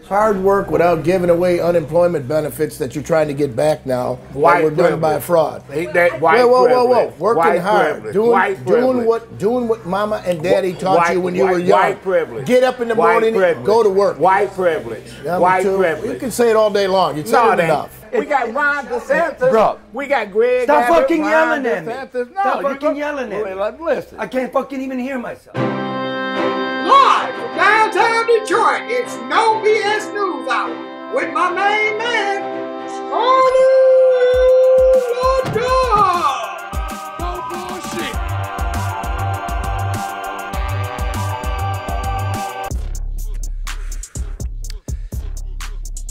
hard work without giving away unemployment benefits that you're trying to get back now that were done by fraud. Whoa. Working hard. Doing what mama and daddy taught you when you were young. White privilege. Get up in the morning, go to work. White privilege. White privilege. You can say it all day long. You said it enough. We got Ron DeSantis. Bro. We got Greg. Stop Abbott, fucking Ron yelling at me. DeSantis. No, Stop fucking yelling at me. Listen. I can't fucking even hear myself. Live from downtown Detroit, it's No BS News Hour with my main man, LeDuff. No bullshit.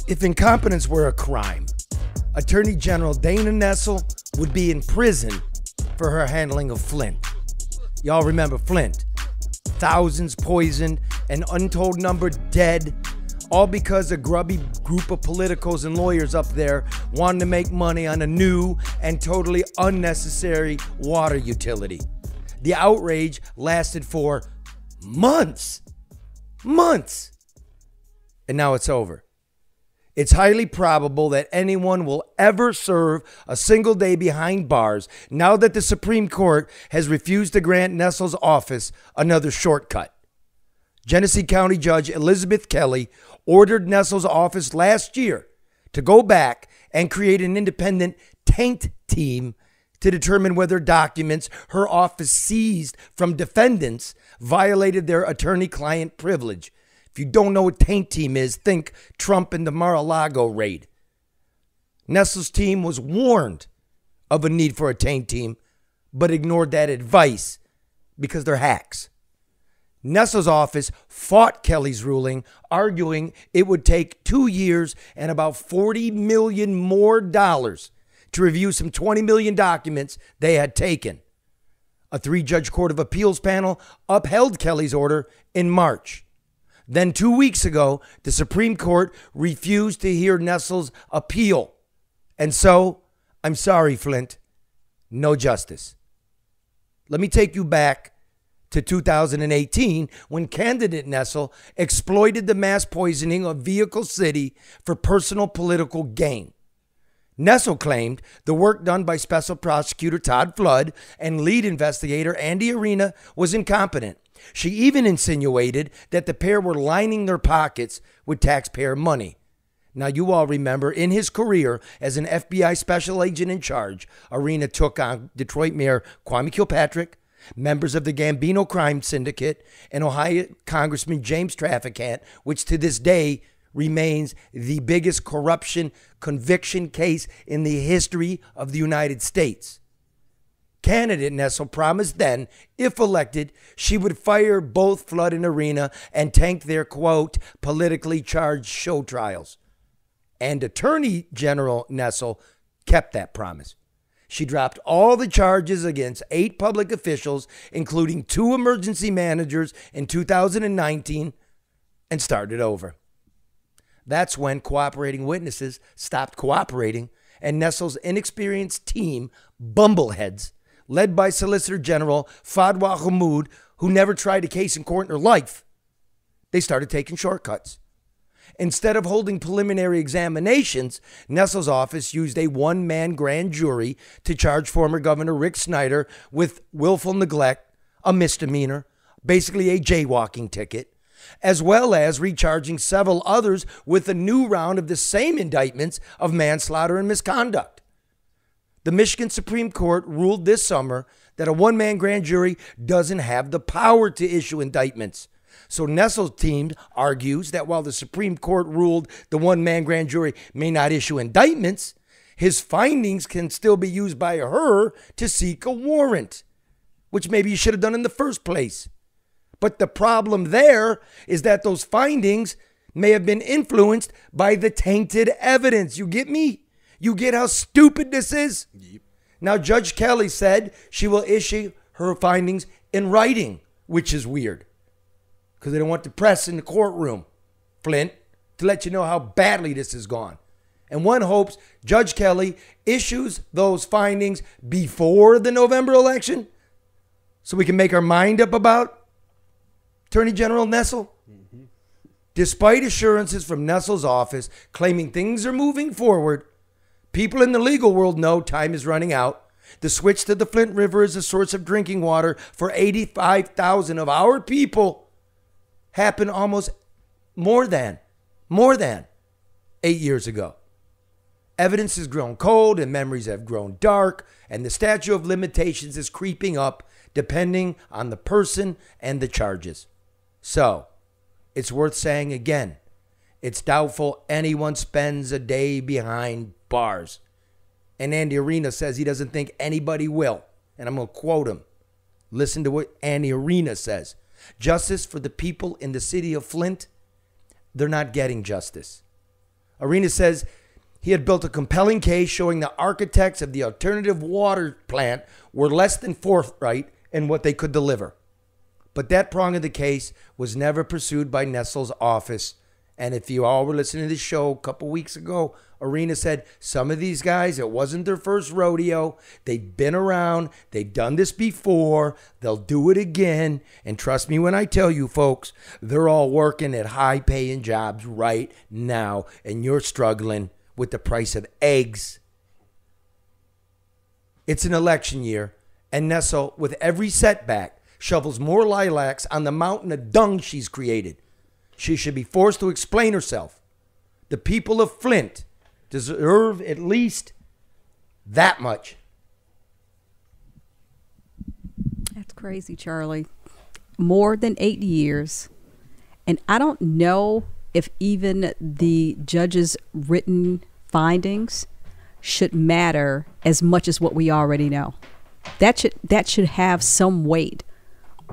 If incompetence were a crime, Attorney General Dana Nessel would be in prison for her handling of Flint. Y'all remember Flint? Thousands poisoned, an untold number dead, all because a grubby group of politicos and lawyers up there wanted to make money on a new and totally unnecessary water utility. The outrage lasted for months. Months. And now it's over. It's highly probable that anyone will ever serve a single day behind bars now that the Supreme Court has refused to grant Nessel's office another shortcut. Genesee County Judge Elizabeth Kelly ordered Nessel's office last year to go back and create an independent taint team to determine whether documents her office seized from defendants violated their attorney-client privilege. If you don't know what taint team is, think Trump and the Mar-a-Lago raid. Nessel's team was warned of a need for a taint team, but ignored that advice because they're hacks. Nessel's office fought Kelly's ruling, arguing it would take 2 years and about $40 million more to review some 20 million documents they had taken. A 3-judge Court of Appeals panel upheld Kelly's order in March. Then 2 weeks ago, the Supreme Court refused to hear Nessel's appeal. And so, I'm sorry, Flint, no justice. Let me take you back to 2018 when candidate Nessel exploited the mass poisoning of Vehicle City for personal political gain. Nessel claimed the work done by Special Prosecutor Todd Flood and lead investigator Andy Arena was incompetent. She even insinuated that the pair were lining their pockets with taxpayer money. Now, you all remember, in his career as an FBI special agent in charge, Arena took on Detroit Mayor Kwame Kilpatrick, members of the Gambino crime syndicate, and Ohio Congressman James Traficant, which to this day remains the biggest corruption conviction case in the history of the United States. Candidate Nessel promised then, if elected, she would fire both Flood and Arena and tank their, quote, politically charged show trials. And Attorney General Nessel kept that promise. She dropped all the charges against 8 public officials, including 2 emergency managers in 2019, and started over. That's when cooperating witnesses stopped cooperating, and Nessel's inexperienced team, bumbleheads, led by Solicitor General Fadwa Hamoud, who never tried a case in court in her life, they started taking shortcuts. Instead of holding preliminary examinations, Nessel's office used a one-man grand jury to charge former Governor Rick Snyder with willful neglect, a misdemeanor, basically a jaywalking ticket, as well as recharging several others with a new round of the same indictments of manslaughter and misconduct. The Michigan Supreme Court ruled this summer that a one-man grand jury doesn't have the power to issue indictments. So Nessel's team argues that while the Supreme Court ruled the one-man grand jury may not issue indictments, his findings can still be used by her to seek a warrant, which maybe you should have done in the first place. But the problem there is that those findings may have been influenced by the tainted evidence. You get me? You get how stupid this is? Yep. Now, Judge Kelly said she will issue her findings in writing, which is weird because they don't want the press in the courtroom, Flint, to let you know how badly this has gone. And one hopes Judge Kelly issues those findings before the November election so we can make our mind up about Attorney General Nessel. Despite assurances from Nessel's office claiming things are moving forward, people in the legal world know time is running out. The switch to the Flint River as a source of drinking water for 85,000 of our people happened almost more than 8 years ago. Evidence has grown cold and memories have grown dark, and the statute of limitations is creeping up depending on the person and the charges. So, it's worth saying again, it's doubtful anyone spends a day behind bars. And Andy Arena says he doesn't think anybody will. And I'm going to quote him. Listen to what Andy Arena says. Justice for the people in the city of Flint, they're not getting justice. Arena says he had built a compelling case showing the architects of the alternative water plant were less than forthright in what they could deliver. But that prong of the case was never pursued by Nessel's office. And if you all were listening to this show a couple weeks ago, Arena said some of these guys, it wasn't their first rodeo. They've been around. They've done this before. They'll do it again. And trust me when I tell you, folks, they're all working at high-paying jobs right now. And you're struggling with the price of eggs. It's an election year. And Nessel, with every setback, shovels more lilacs on the mountain of dung she's created. She should be forced to explain herself. The people of Flint deserve at least that much. That's crazy, Charlie. More than 8 years. And I don't know if even the judge's written findings should matter as much as what we already know. That should have some weight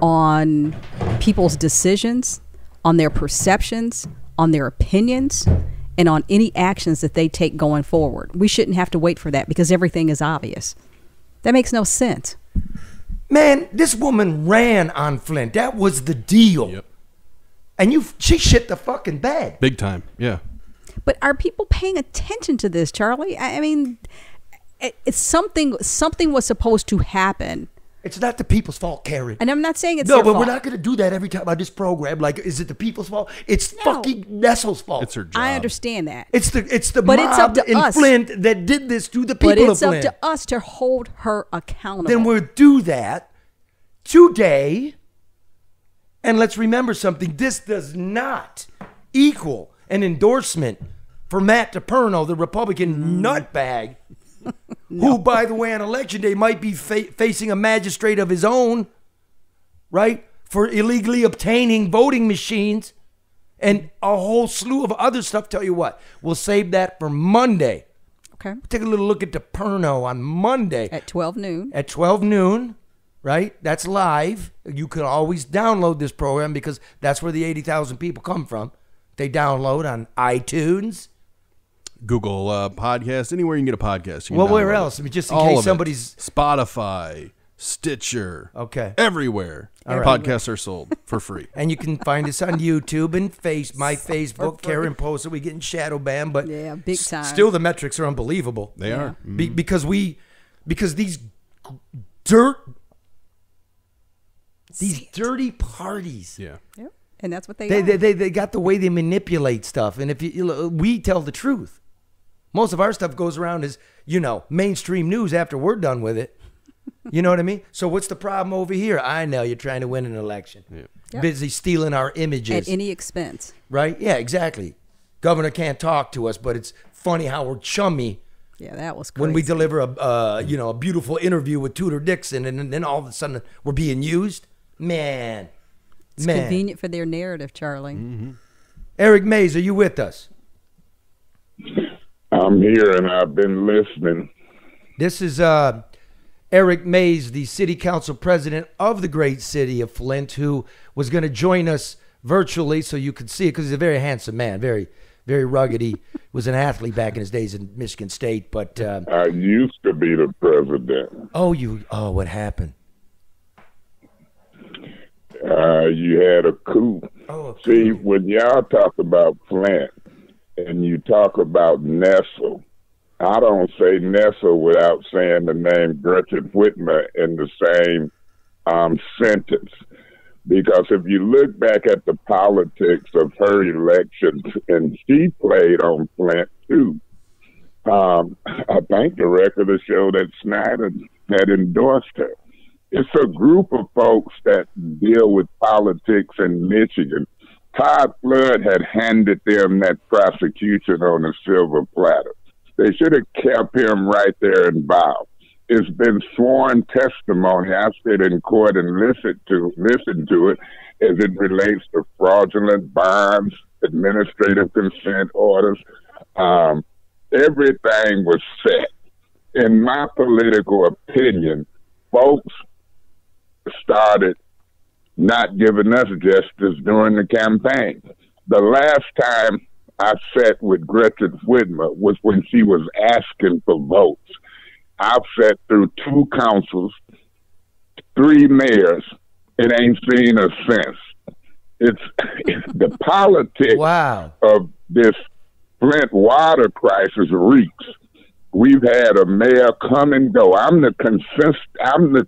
on people's decisions, on their perceptions, on their opinions, and on any actions that they take going forward. We shouldn't have to wait for that because everything is obvious. That makes no sense. Man, this woman ran on Flint. That was the deal. Yep. And she shit the fucking bed. Big time, yeah. But are people paying attention to this, Charlie? I mean, it's something was supposed to happen. It's not the people's fault, Karen. And I'm not saying it's their fault. No, but we're not going to do that every time on this program. Like, is it the people's fault? It's fucking Nessel's fault. It's her job. I understand that. It's the but mob it's up to in us. Flint that did this to the people of Flint. But it's up to us to hold her accountable. Then we'll do that today. And let's remember something. This does not equal an endorsement for Matt DePerno, the Republican nutbag, who, by the way, on Election Day might be facing a magistrate of his own, right, for illegally obtaining voting machines and a whole slew of other stuff. Tell you what, we'll save that for Monday. Okay. We'll take a little look at DePerno on Monday. At 12 noon. At 12 noon, right? That's live. You can always download this program because that's where the 80,000 people come from. They download on iTunes, Google Podcast, anywhere you can get a podcast. Well, where else? I mean, just in case somebody's... Spotify, Stitcher. Okay. Everywhere. Our podcasts are sold for free. And you can find us on YouTube and my Facebook. Karen posted. We getting shadow banned, but yeah, big time. Still, the metrics are unbelievable. They are. Because these dirty parties. Yeah. Yep. And that's what they got the way they manipulate stuff. And if we tell the truth. Most of our stuff goes around as, mainstream news after we're done with it. You know what I mean? So what's the problem over here? I know you're trying to win an election. Yeah. Yep. Busy stealing our images. At any expense. Right? Yeah, exactly. Governor can't talk to us, but it's funny how we're chummy. Yeah, that was crazy. When we deliver a beautiful interview with Tudor Dixon, and then all of a sudden we're being used. Man. It's convenient for their narrative, Charlie. Mm-hmm. Eric Mays, are you with us? I'm here and I've been listening. This is Eric Mays, the city council president of the great city of Flint, who was going to join us virtually so you could see it, because he's a very handsome man, very, very rugged. He was an athlete back in his days in Michigan State. But I used to be the president. Oh, what happened? You had a coup. See, when y'all talk about Flint and you talk about Nessel, I don't say Nessel without saying the name Gretchen Whitmer in the same sentence. Because if you look back at the politics of her elections, and she played on Flint too, I think the record will show that Snyder had endorsed her. It's a group of folks that deal with politics in Michigan. Todd Flood had handed them that prosecution on a silver platter. They should have kept him right there involved. It's been sworn testimony. I sit in court and listen to it as it relates to fraudulent bonds, administrative consent orders. Everything was set. In my political opinion, folks started not giving us justice during the campaign. The last time I sat with Gretchen Whitmer was when she was asking for votes. I've sat through 2 councils, 3 mayors, and ain't seen a since. It's the politics of this Flint water crisis reeks. We've had a mayor come and go. I'm the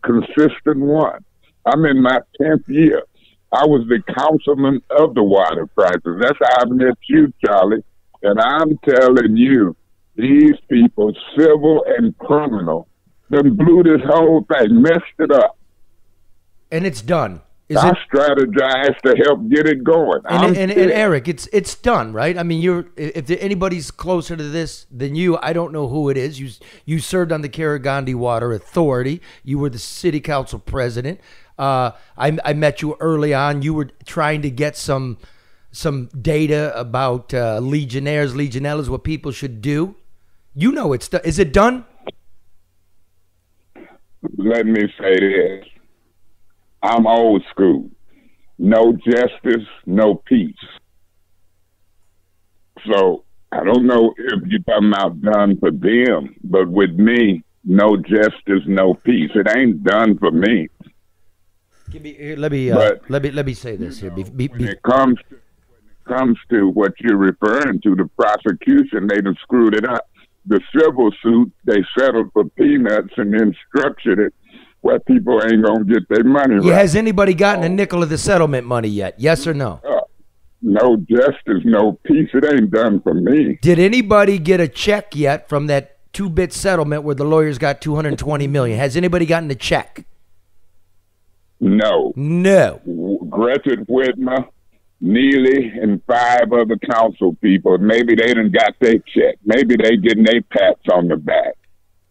consistent one. I'm in my 10th year. I was the councilman of the water crisis. That's how I met you, Charlie. And I'm telling you, these people, civil and criminal, then blew this whole thing, messed it up. And it's done. I strategized to help get it going. And Eric, it's done, right? I mean, if anybody's closer to this than you, I don't know who it is. You served on the Karagandhi Water Authority. You were the city council president. I met you early on. You were trying to get some data about Legionnaires, Legionellas, what people should do. You know it's done. Is it done? Let me say this. I'm old school. No justice, no peace. So I don't know if you're talking about done for them, but with me, no justice, no peace. It ain't done for me. Let me say this here. When it comes to what you're referring to, the prosecution, they done screwed it up. The civil suit, they settled for peanuts and then structured it where people ain't going to get their money right. Has anybody gotten a nickel of the settlement money yet? Yes or no? No justice, no peace. It ain't done for me. Did anybody get a check yet from that 2-bit settlement where the lawyers got $220 million? Has anybody gotten a check? No. Gretchen Whitmer, Neely, and 5 other council people, maybe they done got their check. Maybe they getting their pats on the back.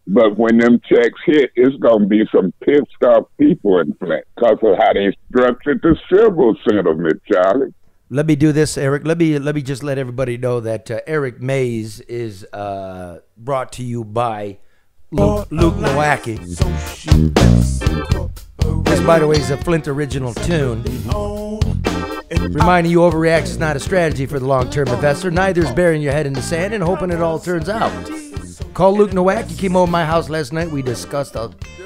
But when them checks hit, it's going to be some pissed off people in Flint because of how they structured the civil settlement, Charlie. Let me do this, Eric. Let me just let everybody know that Eric Mays is brought to you by Luke Nowacki. This, by the way, is a Flint original tune. Reminding you, overreact is not a strategy for the long-term investor. Neither is burying your head in the sand and hoping it all turns out. Call Luke Nowak. He came over my house last night. We discussed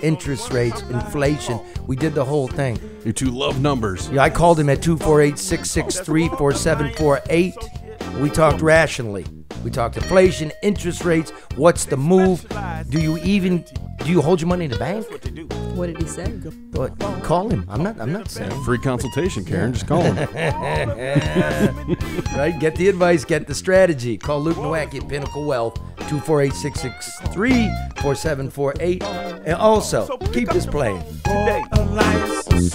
interest rates, inflation. We did the whole thing. You two love numbers. Yeah, I called him at 248-663-4748. We talked rationally. We talked inflation, interest rates. What's the move? Do you hold your money in the bank? What did he say? But call him. I'm not saying. Free consultation, Karen. Just call him. Right? Get the advice. Get the strategy. Call Luke Nowacki at Pinnacle Wealth, 248-663-4748. And also, keep this playing.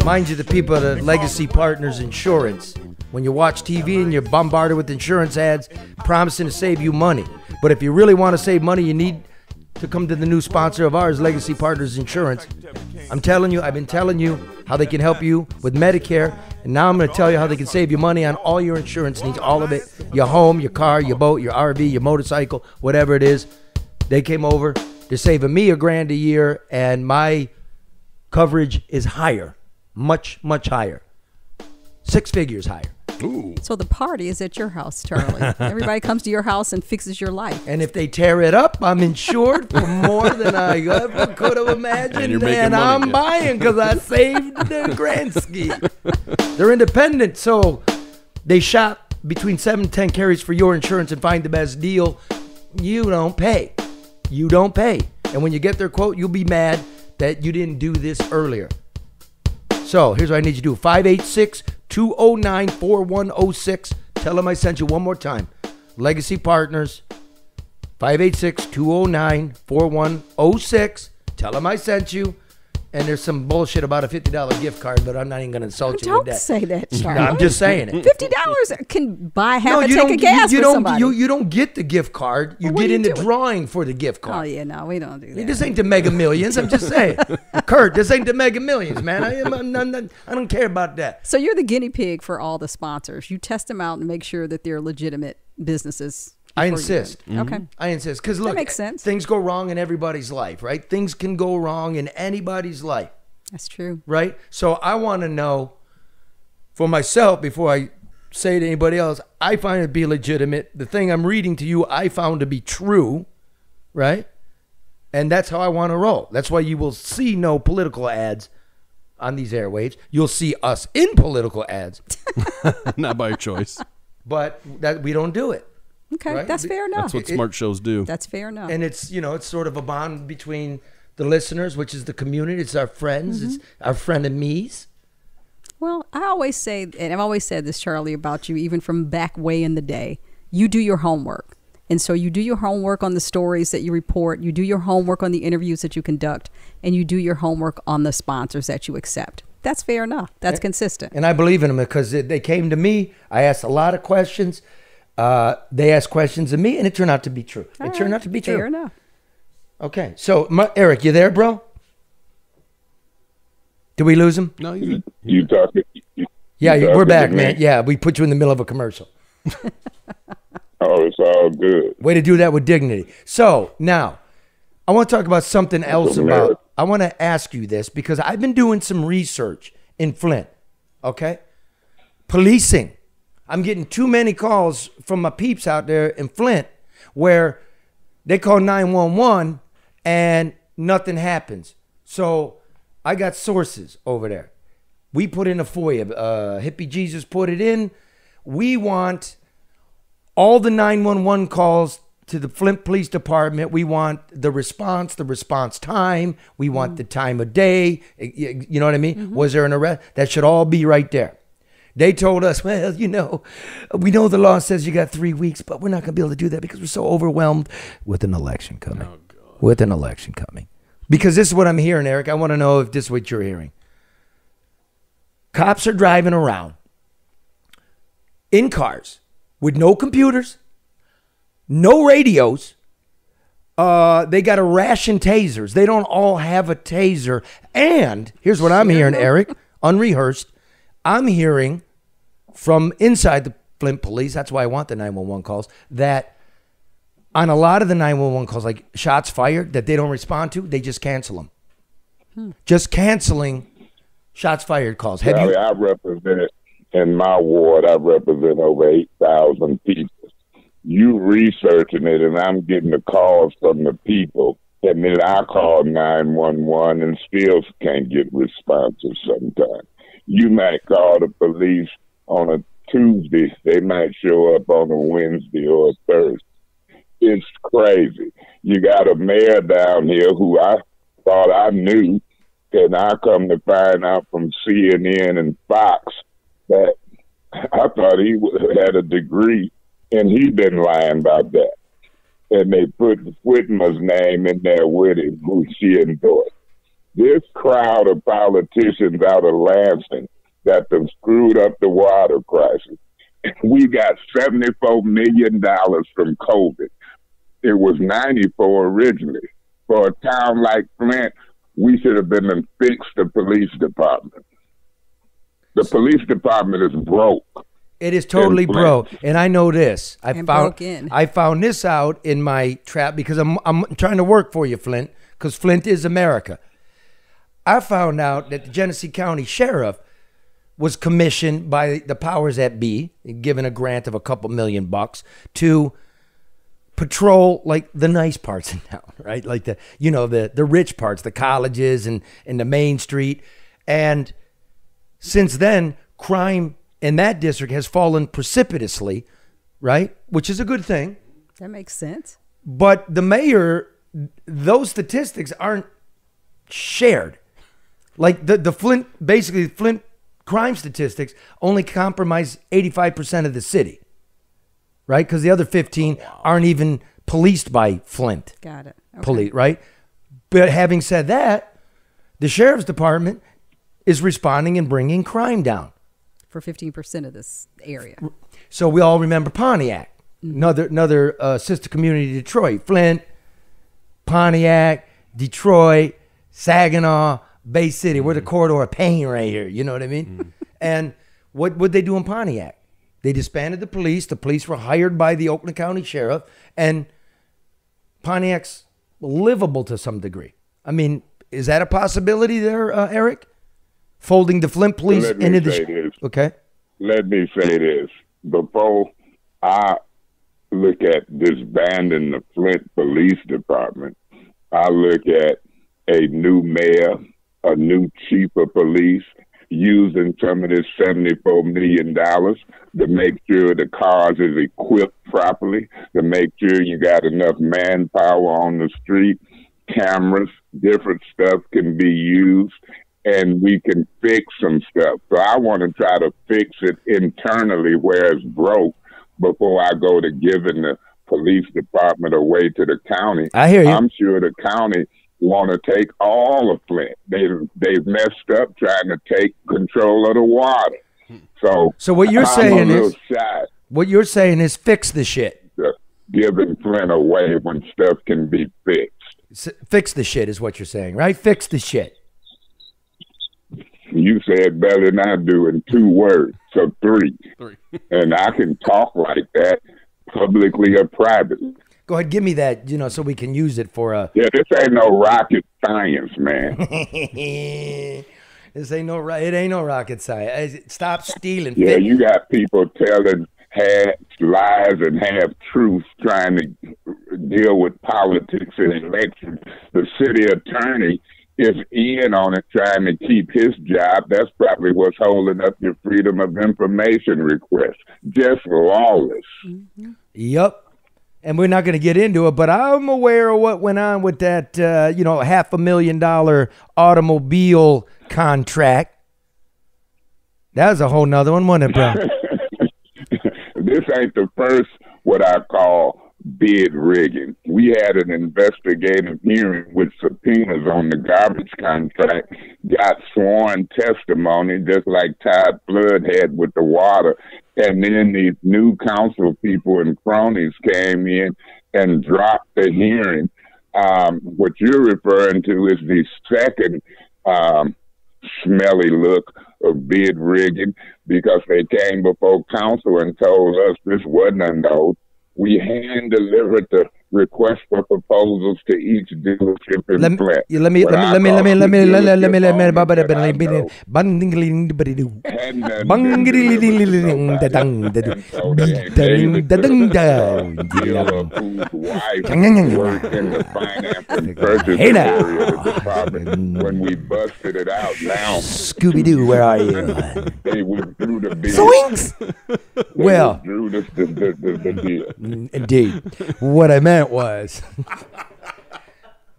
Mind you, the people at Legacy Partners Insurance. When you watch TV and you're bombarded with insurance ads promising to save you money. But if you really want to save money, you need to come to the new sponsor of ours, Legacy Partners Insurance. I've been telling you how they can help you with Medicare, and now I'm going to tell you how they can save you money on all your insurance needs, all of it. Your home, your car, your boat, your RV, your motorcycle, whatever it is. They came over. They're saving me $1,000 a year, and my coverage is higher, much, much higher. 6 figures higher. Ooh. So the party is at your house, Charlie. Everybody comes to your house and fixes your life. And if they tear it up, I'm insured for more than I ever could have imagined. And I'm buying because I saved the grand scheme. They're independent, so they shop between 7 and 10 carriers for your insurance and find the best deal. You don't pay. You don't pay. And when you get their quote, you'll be mad that you didn't do this earlier. So here's what I need you to do. 586-209-4106. Tell them I sent you one more time. Legacy Partners, 586-209-4106. Tell them I sent you. And there's some bullshit about a $50 gift card, but I'm not even going to insult you with that. Don't say that, Charlie. No, I'm just saying it. $50 can buy half a tank of gas for somebody. You don't get the gift card. You get in the drawing for the gift card. Oh, yeah, no, we don't do that. This ain't the Mega Millions. I'm just saying. Kurt, this ain't the Mega Millions, man. I don't care about that. So you're the guinea pig for all the sponsors. You test them out and make sure that they're legitimate businesses. I insist. Okay. I insist. Because look, that makes sense. Things go wrong in everybody's life, right? Things can go wrong in anybody's life. That's true. Right? So I want to know for myself before I say to anybody else, I find it to be legitimate. The thing I'm reading to you, I found to be true, right? And that's how I want to roll. That's why you will see no political ads on these airwaves. You'll see us in political ads. Not by choice. But that we don't do it. Okay, right? that's fair enough. That's what smart shows do. That's fair enough. And it's, it's sort of a bond between the listeners, which is the community. It's our friends. It's our frenemies. Well, I always say, and I've always said this, Charlie, about you, even from back way in the day, you do your homework. And so you do your homework on the stories that you report. You do your homework on the interviews that you conduct. And you do your homework on the sponsors that you accept. That's fair enough. That's consistent. And I believe in them because they came to me. I asked a lot of questions. They asked questions of me, and it turned out to be true. It turned out to be true. Fair enough. Okay. So, Eric, you there, bro? Did we lose him? No, you talking. We're back, man. Yeah, we put you in the middle of a commercial. Oh, it's all good. Way to do that with dignity. So, now, I want to talk about something else I want to ask you this because I've been doing some research in Flint, okay? Policing. I'm getting too many calls from my peeps out there in Flint where they call 911 and nothing happens. So I got sources over there. We put in a FOIA. Hippie Jesus put it in. We want all the 911 calls to the Flint Police Department. We want the response time. We want the time of day. You know what I mean? Was there an arrest? That should all be right there. They told us, well, we know the law says you got 3 weeks, but we're not going to be able to do that because we're so overwhelmed with an election coming. Oh, God. With an election coming. Because this is what I'm hearing, Eric. I want to know if this is what you're hearing. Cops are driving around in cars with no computers, no radios. They got a ration tasers. They don't all have a taser. And here's what I'm hearing, Eric, unrehearsed. I'm hearing from inside the Flint police, that's why I want the 911 calls, that on a lot of the 911 calls, like shots fired that they don't respond to, they just cancel them. Just canceling shots fired calls. I represent, in my ward, I represent over 8,000 people. You researching it, and I'm getting the calls from the people, and then I call 911 and still can't get responses sometimes. You might call the police on a Tuesday. They might show up on a Wednesday or a Thursday. It's crazy. You got a mayor down here who I thought I knew, and I come to find out from CNN and Fox that I thought he had a degree, and he been lying about that. And they put Whitmer's name in there with him, who she endorsed. This crowd of politicians out of Lansing that have screwed up the water crisis. We got $74 million from COVID. It was 94 originally. For a town like Flint, we should have been and fixed the police department. The police department is broke. It is totally broke, and I know this. I found this out in my trap because I'm trying to work for you, Flint, because Flint is America. I found out that the Genesee County Sheriff was commissioned by the powers that be, given a grant of a couple $1 million to patrol like the nice parts in town, right? Like the rich parts, the colleges and the main street. And since then, crime in that district has fallen precipitously, right? Which is a good thing. That makes sense. But the mayor, those statistics aren't shared. Like the Flint, basically Flint crime statistics only compromise 85% of the city, right? Because the other 15 aren't even policed by Flint. Got it. Okay. Police, right? But having said that, the sheriff's department is responding and bringing crime down. For 15% of this area. So we all remember Pontiac, another sister community to Detroit. Flint, Pontiac, Detroit, Saginaw, Bay City. We're the corridor of pain right here. You know what I mean? And what would they do in Pontiac? They disbanded the police. The police were hired by the Oakland County Sheriff. And Pontiac's livable to some degree. I mean, is that a possibility there, Eric? Folding the Flint police into the... Okay. Let me say this. Before I look at disbanding the Flint Police Department, I look at a new mayor, a new chief of police, using some of this $74 million to make sure the cars is equipped properly, to make sure you got enough manpower on the street, cameras, different stuff can be used, and we can fix some stuff. So I want to try to fix it internally where it's broke before I go to giving the police department away to the county. I hear you. I'm sure the county want to take all of Flint. They've messed up trying to take control of the water. So what you're saying is fix the shit. Giving Flint away when stuff can be fixed. Fix the shit is what you're saying, right? Fix the shit. You said better than I do in 2 words, so 3. And I can talk like that publicly or privately. Go ahead, give me that, so we can use it for a... Yeah, this ain't no rocket science, man. It ain't no rocket science. Stop stealing. Yeah, you got people telling half lies and half truths trying to deal with politics and elections. The city attorney is in on it trying to keep his job. That's probably what's holding up your freedom of information request. Just lawless. Mm-hmm. Yep. And we're not going to get into it, but I'm aware of what went on with that, $500,000 automobile contract. That was a whole nother one, wasn't it, bro? This ain't the first what I call bid rigging. We had an investigative hearing with subpoenas on the garbage contract, got sworn testimony just like Todd Flood had with the water, and then these new council people and cronies came in and dropped the hearing. What you're referring to is the second smelly look of bid rigging, because they came before council and told us this wasn't a no. We hand-delivered the request for proposals to each dealership in Flint. When we busted it out, now Scooby-Doo, where are you? they withdrew the bid. Zoinks! Well, the deal. Indeed. What I meant was,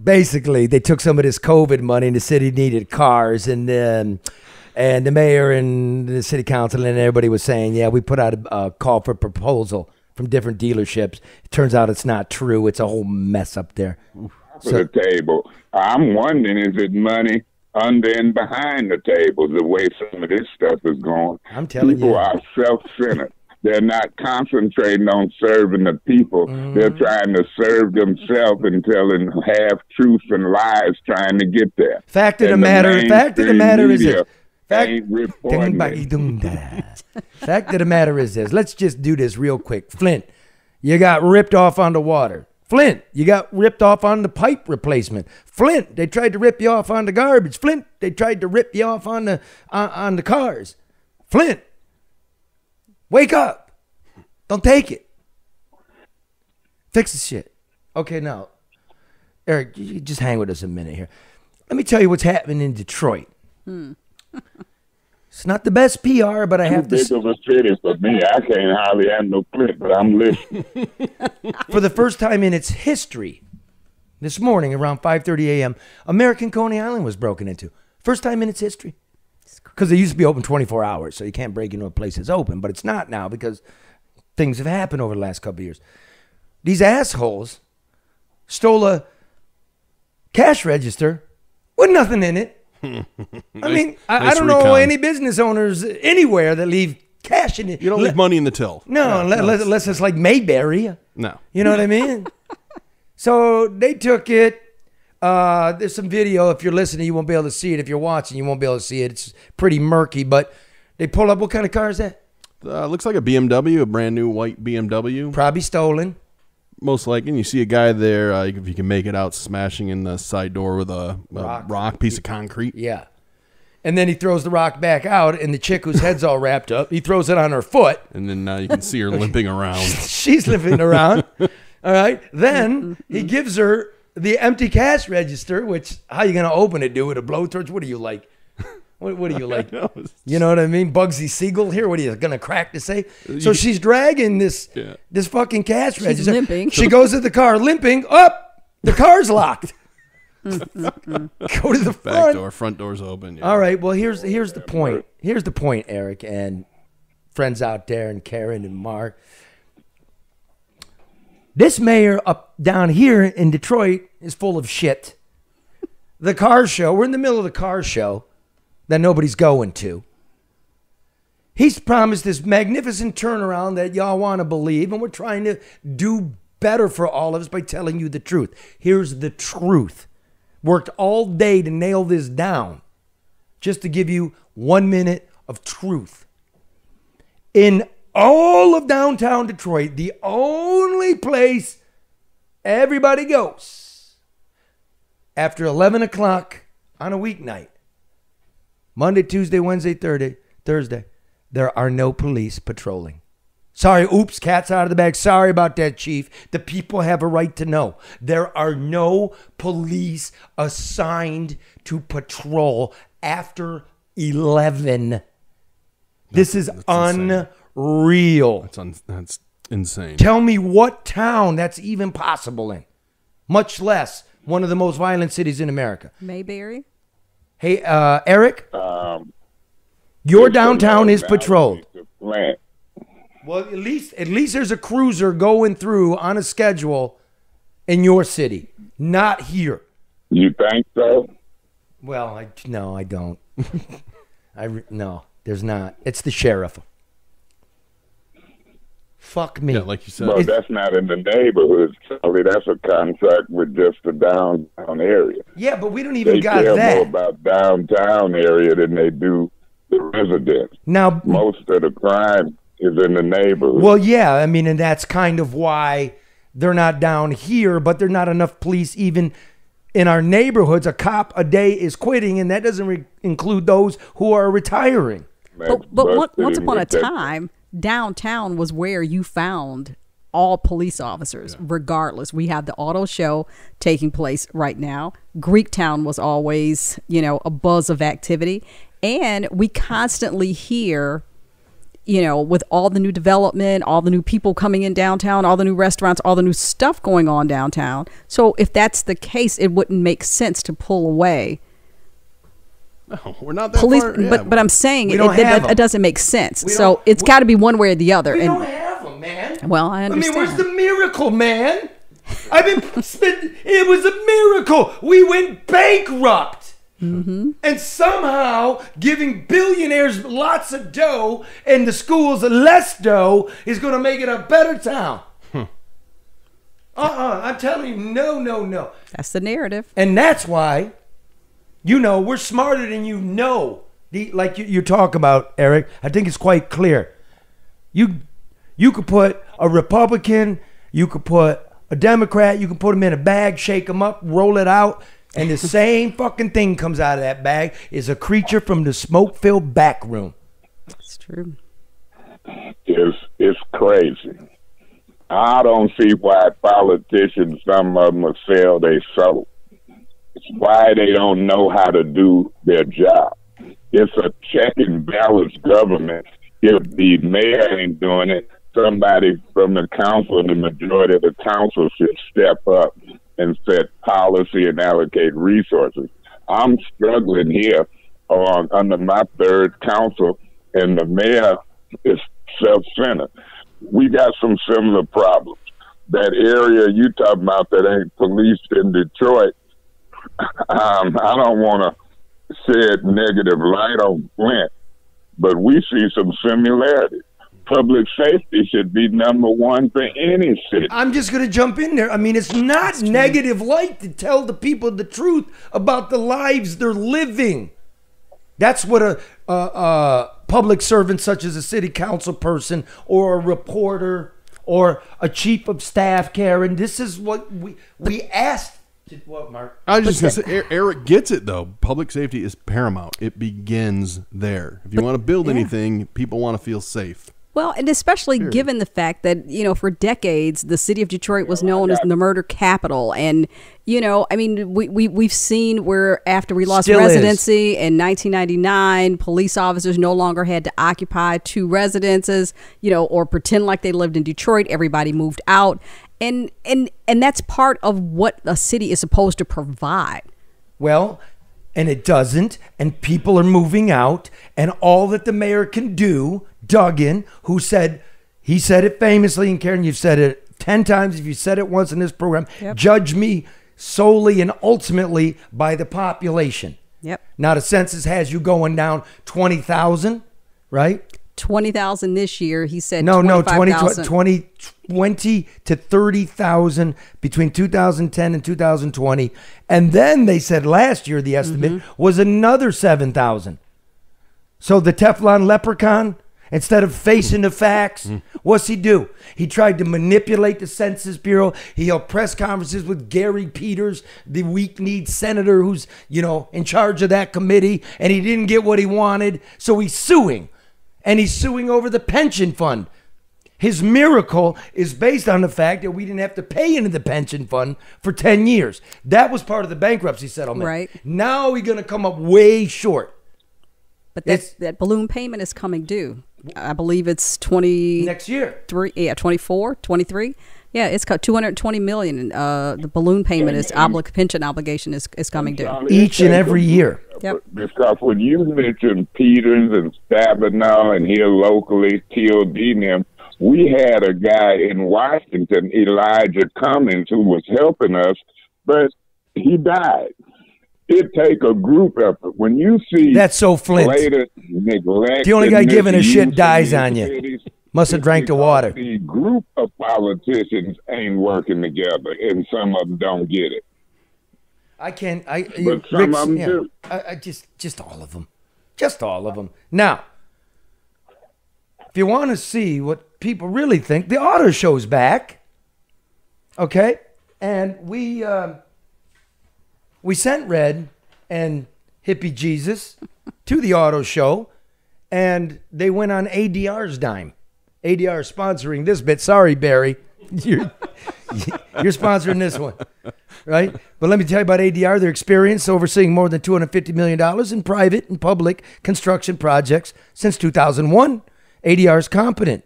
basically, they took some of this COVID money and the city needed cars, and the mayor and the city council and everybody was saying, yeah, we put out a call for proposal from different dealerships. It turns out it's not true. It's a whole mess up there. For the table. I'm wondering, is it money under and behind the table, the way some of this stuff is going? I'm telling you. People are self-centered. They're not concentrating on serving the people. They're trying to serve themselves and telling half-truths and lies trying to get there. Fact of the matter is this. Fact of the matter is this. Let's just do this real quick. Flint, you got ripped off on the water. Flint, you got ripped off on the pipe replacement. Flint, they tried to rip you off on the garbage. Flint, they tried to rip you off on the cars. Flint, wake up. Don't take it. Fix the shit. Okay, now, Eric, you just hang with us a minute here. Let me tell you what's happening in Detroit. It's not the best PR, but I have to... Too big of a city for me. I can't hardly handle Flint, but I'm listening. For the first time in its history, this morning around 5:30 a.m., American Coney Island was broken into. First time in its history. Because they used to be open 24 hours, so you can't break into a place that's open. But it's not now because things have happened over the last couple of years. These assholes stole a cash register with nothing in it. I mean, I don't know any business owners anywhere that leave cash in it. You don't leave money in the till. No, unless it's like Mayberry. No. You know what I mean? So they took it. There's some video. If you're listening, you won't be able to see it. If you're watching, you won't be able to see it. It's pretty murky, but they pull up. What kind of car is that? Looks like a BMW, a brand new white BMW. Probably stolen. Most likely. And you see a guy there, if you can make it out, smashing in the side door with a rock piece of concrete. Yeah. And then he throws the rock back out, and the chick whose head's all wrapped up, he throws it on her foot. And then you can see her limping around. She's limping around. All right. Then he gives her the empty cash register, which, how you going to open it, dude? With a blowtorch? What are you like? What are you like? You know what I mean? Bugsy Siegel here? What are you going to crack to say? So she's dragging this fucking cash register. She's limping. She goes to the car limping. Up! The car's locked. Go to the front door's open. Yeah. All right, well, here's the point. Here's the point, Eric, and friends out there, and Karen and Mark. This mayor up down here in Detroit is full of shit. The car show, we're in the middle of the car show that nobody's going to. He's promised this magnificent turnaround that y'all want to believe, and we're trying to do better for all of us by telling you the truth. Here's the truth. Worked all day to nail this down, just to give you 1 minute of truth. In all of downtown Detroit, the only place everybody goes after 11 o'clock on a weeknight, Monday, Tuesday, Wednesday, Thursday, there are no police patrolling. Sorry, oops, cat's out of the bag. Sorry about that, Chief. The people have a right to know. There are no police assigned to patrol after 11. This is unreal. That's insane. Tell me what town that's even possible in, much less one of the most violent cities in America. Mayberry. Hey, Eric, your downtown is patrolled. Well, at least there's a cruiser going through on a schedule in your city, not here. You think so? Well, no, I don't. No, there's not. It's the sheriff. Fuck me. Yeah, like you said. Well, that's not in the neighborhood, Charlie. That's a contract with just the downtown area. Yeah, but we don't even got that. They care that. more about downtown area than they do the residents. Now, most of the crime is in the neighborhood. Well, yeah, I mean, and that's kind of why they're not down here, but there are not enough police even in our neighborhoods. A cop a day is quitting, and that doesn't include those who are retiring. But once upon a time, downtown was where you found all police officers, regardless. We have the auto show taking place right now. Greektown was always, a buzz of activity. And we constantly hear, with all the new development, all the new people coming in downtown, all the new restaurants, all the new stuff going on downtown. So if that's the case, it wouldn't make sense to pull away. No, we're not that police, far. Yeah. but I'm saying it doesn't make sense. So it's got to be one way or the other. We don't have them, man. Well, I understand. I mean, where's the miracle, man? It was a miracle. We went bankrupt. Mm-hmm. And somehow giving billionaires lots of dough and the schools less dough is going to make it a better town. I'm telling you, no. That's the narrative. And that's why, we're smarter than like you talk about, Eric. I think it's quite clear. You could put a Republican, you could put a Democrat, you can put them in a bag, shake them up, roll it out, and the same fucking thing comes out of that bag is a creature from the smoke-filled back room. It's true. It's crazy. I don't see why politicians, some of them will sell their soul. It's why they don't know how to do their job. It's a check and balance government. If the mayor ain't doing it, somebody from the council, the majority of the council should step up and set policy and allocate resources. I'm struggling here under my third council, and the mayor is self-centered. We got some similar problems. That area you talking about that ain't policed in Detroit, I don't want to shed negative light on Flint, but we see some similarities. Public safety should be number one for any city. I'm just going to jump in there. I mean, it's not negative light to tell the people the truth about the lives they're living. That's what a public servant such as a city council person or a reporter or a chief of staff, Karen, this is what we asked. What, Mark? I was just going to say, Eric gets it, though. Public safety is paramount. It begins there. If you want to build anything, people want to feel safe. Well, and especially given the fact that, you know, for decades, the city of Detroit was known as the murder capital. And, you know, I mean, we've seen where after we lost residency in 1999, police officers no longer had to occupy 2 residences, you know, or pretend like they lived in Detroit. Everybody moved out. And that's part of what a city is supposed to provide. Well, and it doesn't, and people are moving out, and all that the mayor can do, Duggan, he said it famously, and Karen, you've said it 10 times, if you said it once in this program, judge me solely and ultimately by the population. Yep. Now the census has you going down 20,000, right? 20,000 this year. He said 20 to 30,000 between 2010 and 2020. And then they said last year the estimate was another 7,000. So the Teflon leprechaun, instead of facing the facts, what's he do? He tried to manipulate the Census Bureau. He held press conferences with Gary Peters, the weak-kneed senator who's, you know, in charge of that committee, and he didn't get what he wanted. So he's suing. And he's suing over the pension fund. His miracle is based on the fact that we didn't have to pay into the pension fund for 10 years. That was part of the bankruptcy settlement. Right. Now we're going to come up way short. But that balloon payment is coming due. I believe it's next year. 24, 23. Yeah, it's got $220 million. The balloon payment is pension obligation is coming due each and every year. Yep. Because when you mentioned Peters and Stabenow and here locally, TLD and them, we had a guy in Washington, Elijah Cummings, who was helping us, but he died. It take a group effort. When you see that's so Flint. Neglect, the only guy giving a shit dies on you. Cities, must have drank the water. The group of politicians ain't working together, and some of them don't get it. But some of them do. Just all of them. Just all of them. Now, if you want to see what people really think, the auto show's back. Okay? And we sent Red and Hippie Jesus to the auto show, and they went on ADR's dime. ADR sponsoring this bit. Sorry, Barry. You're sponsoring this one, right? But let me tell you about ADR. Their experience overseeing more than $250 million in private and public construction projects since 2001. ADR is competent.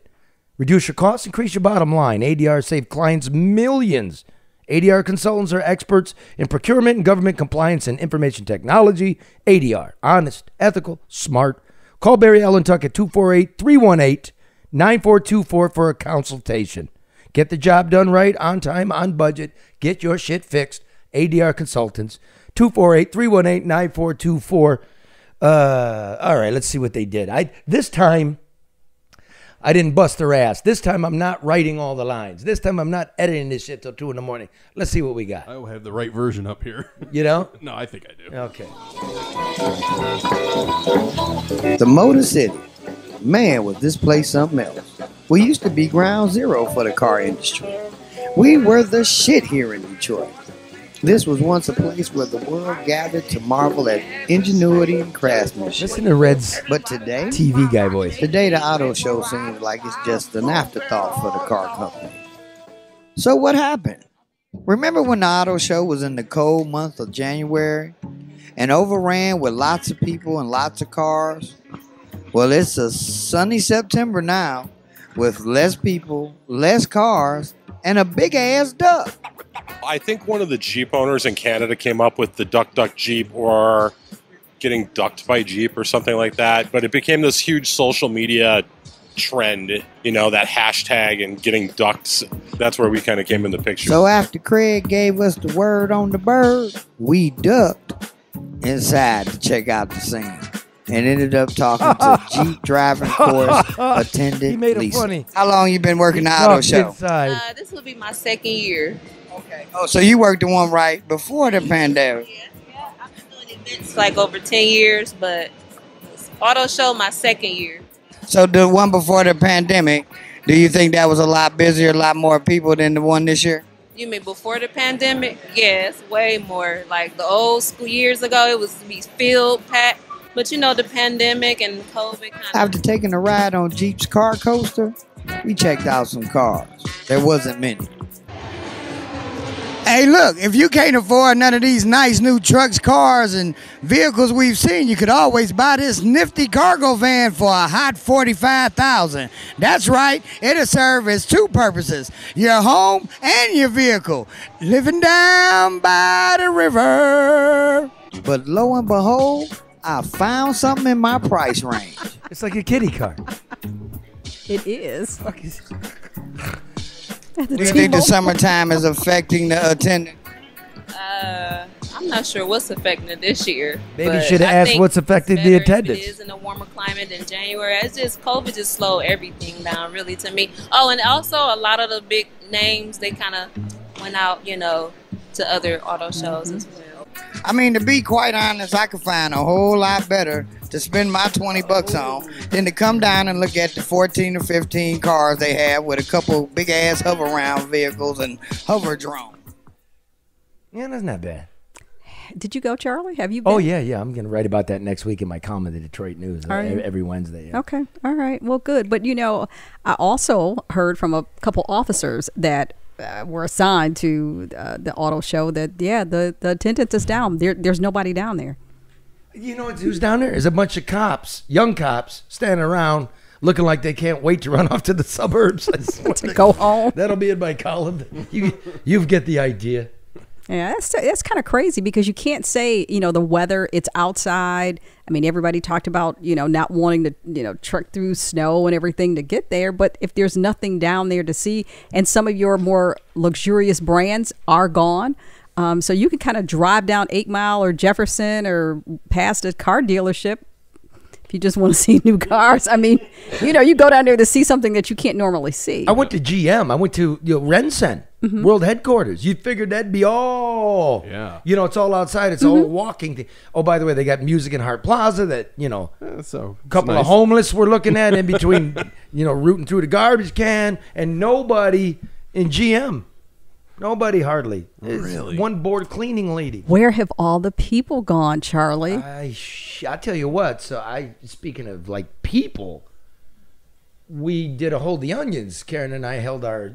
Reduce your costs, increase your bottom line. ADR save clients millions. ADR consultants are experts in procurement and government compliance and information technology. ADR, honest, ethical, smart. Call Barry Allen Tuck at 248-318-9424 for a consultation. Get the job done right, on time, on budget. Get your shit fixed. ADR Consultants, 248-318-9424. All right, let's see what they did. This time, I didn't bust their ass. This time, I'm not writing all the lines. This time, I'm not editing this shit till 2 in the morning. Let's see what we got. I will have the right version up here. You know? No, I think I do. Okay. The Motor City. Man, was this place something else. We used to be ground zero for the car industry. We were the shit here in Detroit. This was once a place where the world gathered to marvel at ingenuity and craftsmanship. Listen to Red's but today, TV guy voice. Today the auto show seems like it's just an afterthought for the car company. So what happened? Remember when the auto show was in the cold month of January and overran with lots of people and lots of cars? Well, it's a sunny September now with less people, less cars, and a big-ass duck. I think one of the Jeep owners in Canada came up with the Duck Duck Jeep, or getting ducked by Jeep or something like that. But it became this huge social media trend, you know, that hashtag and getting ducked. That's where we kind of came in the picture. So after Craig gave us the word on the bird, we ducked inside to check out the scene and ended up talking to Jeep driving course attendant He made it Lisa. funny. How long you been working the auto show? This will be my second year. Okay. Oh, so you worked the one right before the pandemic. Yeah. I've been doing events like over 10 years, but auto show my second year. So the one before the pandemic, do you think that was a lot busier, a lot more people than the one this year? You mean before the pandemic? Yes, way more. Like the old school years ago, it was be filled, packed. But you know, the pandemic and COVID kind of... After taking a ride on Jeep's car coaster, we checked out some cars. There wasn't many. Hey, look, if you can't afford none of these nice new trucks, cars, and vehicles we've seen, you could always buy this nifty cargo van for a hot $45,000. That's right, it'll serve as two purposes, your home and your vehicle, living down by the river. But lo and behold, I found something in my price range. It's like a kiddie car. It is. Do you think the summertime is affecting the attendance? I'm not sure what's affecting it this year. Maybe you should have asked what's affected the attendance. It is in a warmer climate in January. It's just COVID just slowed everything down, really, to me. Oh, and also a lot of the big names, they kind of went out, you know, to other auto shows as well. I mean, to be quite honest, I could find a whole lot better to spend my $20 on than to come down and look at the 14 or 15 cars they have with a couple big-ass hover-around vehicles and hover drone. Yeah, that's not bad. Did you go, Charlie? Have you been? Oh, yeah. I'm going to write about that next week in my column in the Detroit News every Wednesday. Yeah. Okay. All right. Well, good. But, you know, I also heard from a couple officers that were assigned to the auto show that, yeah, the attendance is down. There's nobody down there. You know who's down there? There's a bunch of cops, young cops, standing around looking like they can't wait to run off to the suburbs. To go home. That'll be in my column. You get the idea. Yeah, that's kind of crazy because you can't say, you know, the weather, it's outside. I mean, everybody talked about, you know, not wanting to, you know, trek through snow and everything to get there. But if there's nothing down there to see and some of your more luxurious brands are gone, so you can kind of drive down 8 Mile or Jefferson or past a car dealership if you just want to see new cars. I mean, you know, you go down there to see something that you can't normally see. I went to GM. I went to Rensen, world headquarters. You'd figured that'd be all, you know, it's all outside. It's all walking thing. Oh, by the way, they got music in Hart Plaza that, you know, so a couple of homeless we're looking at in between, you know, rooting through the garbage can, and nobody in GM. Nobody hardly. Really? One board cleaning lady. Where have all the people gone, Charlie? I tell you what. So speaking of like people, we did a Hold the Onions. Karen and I held our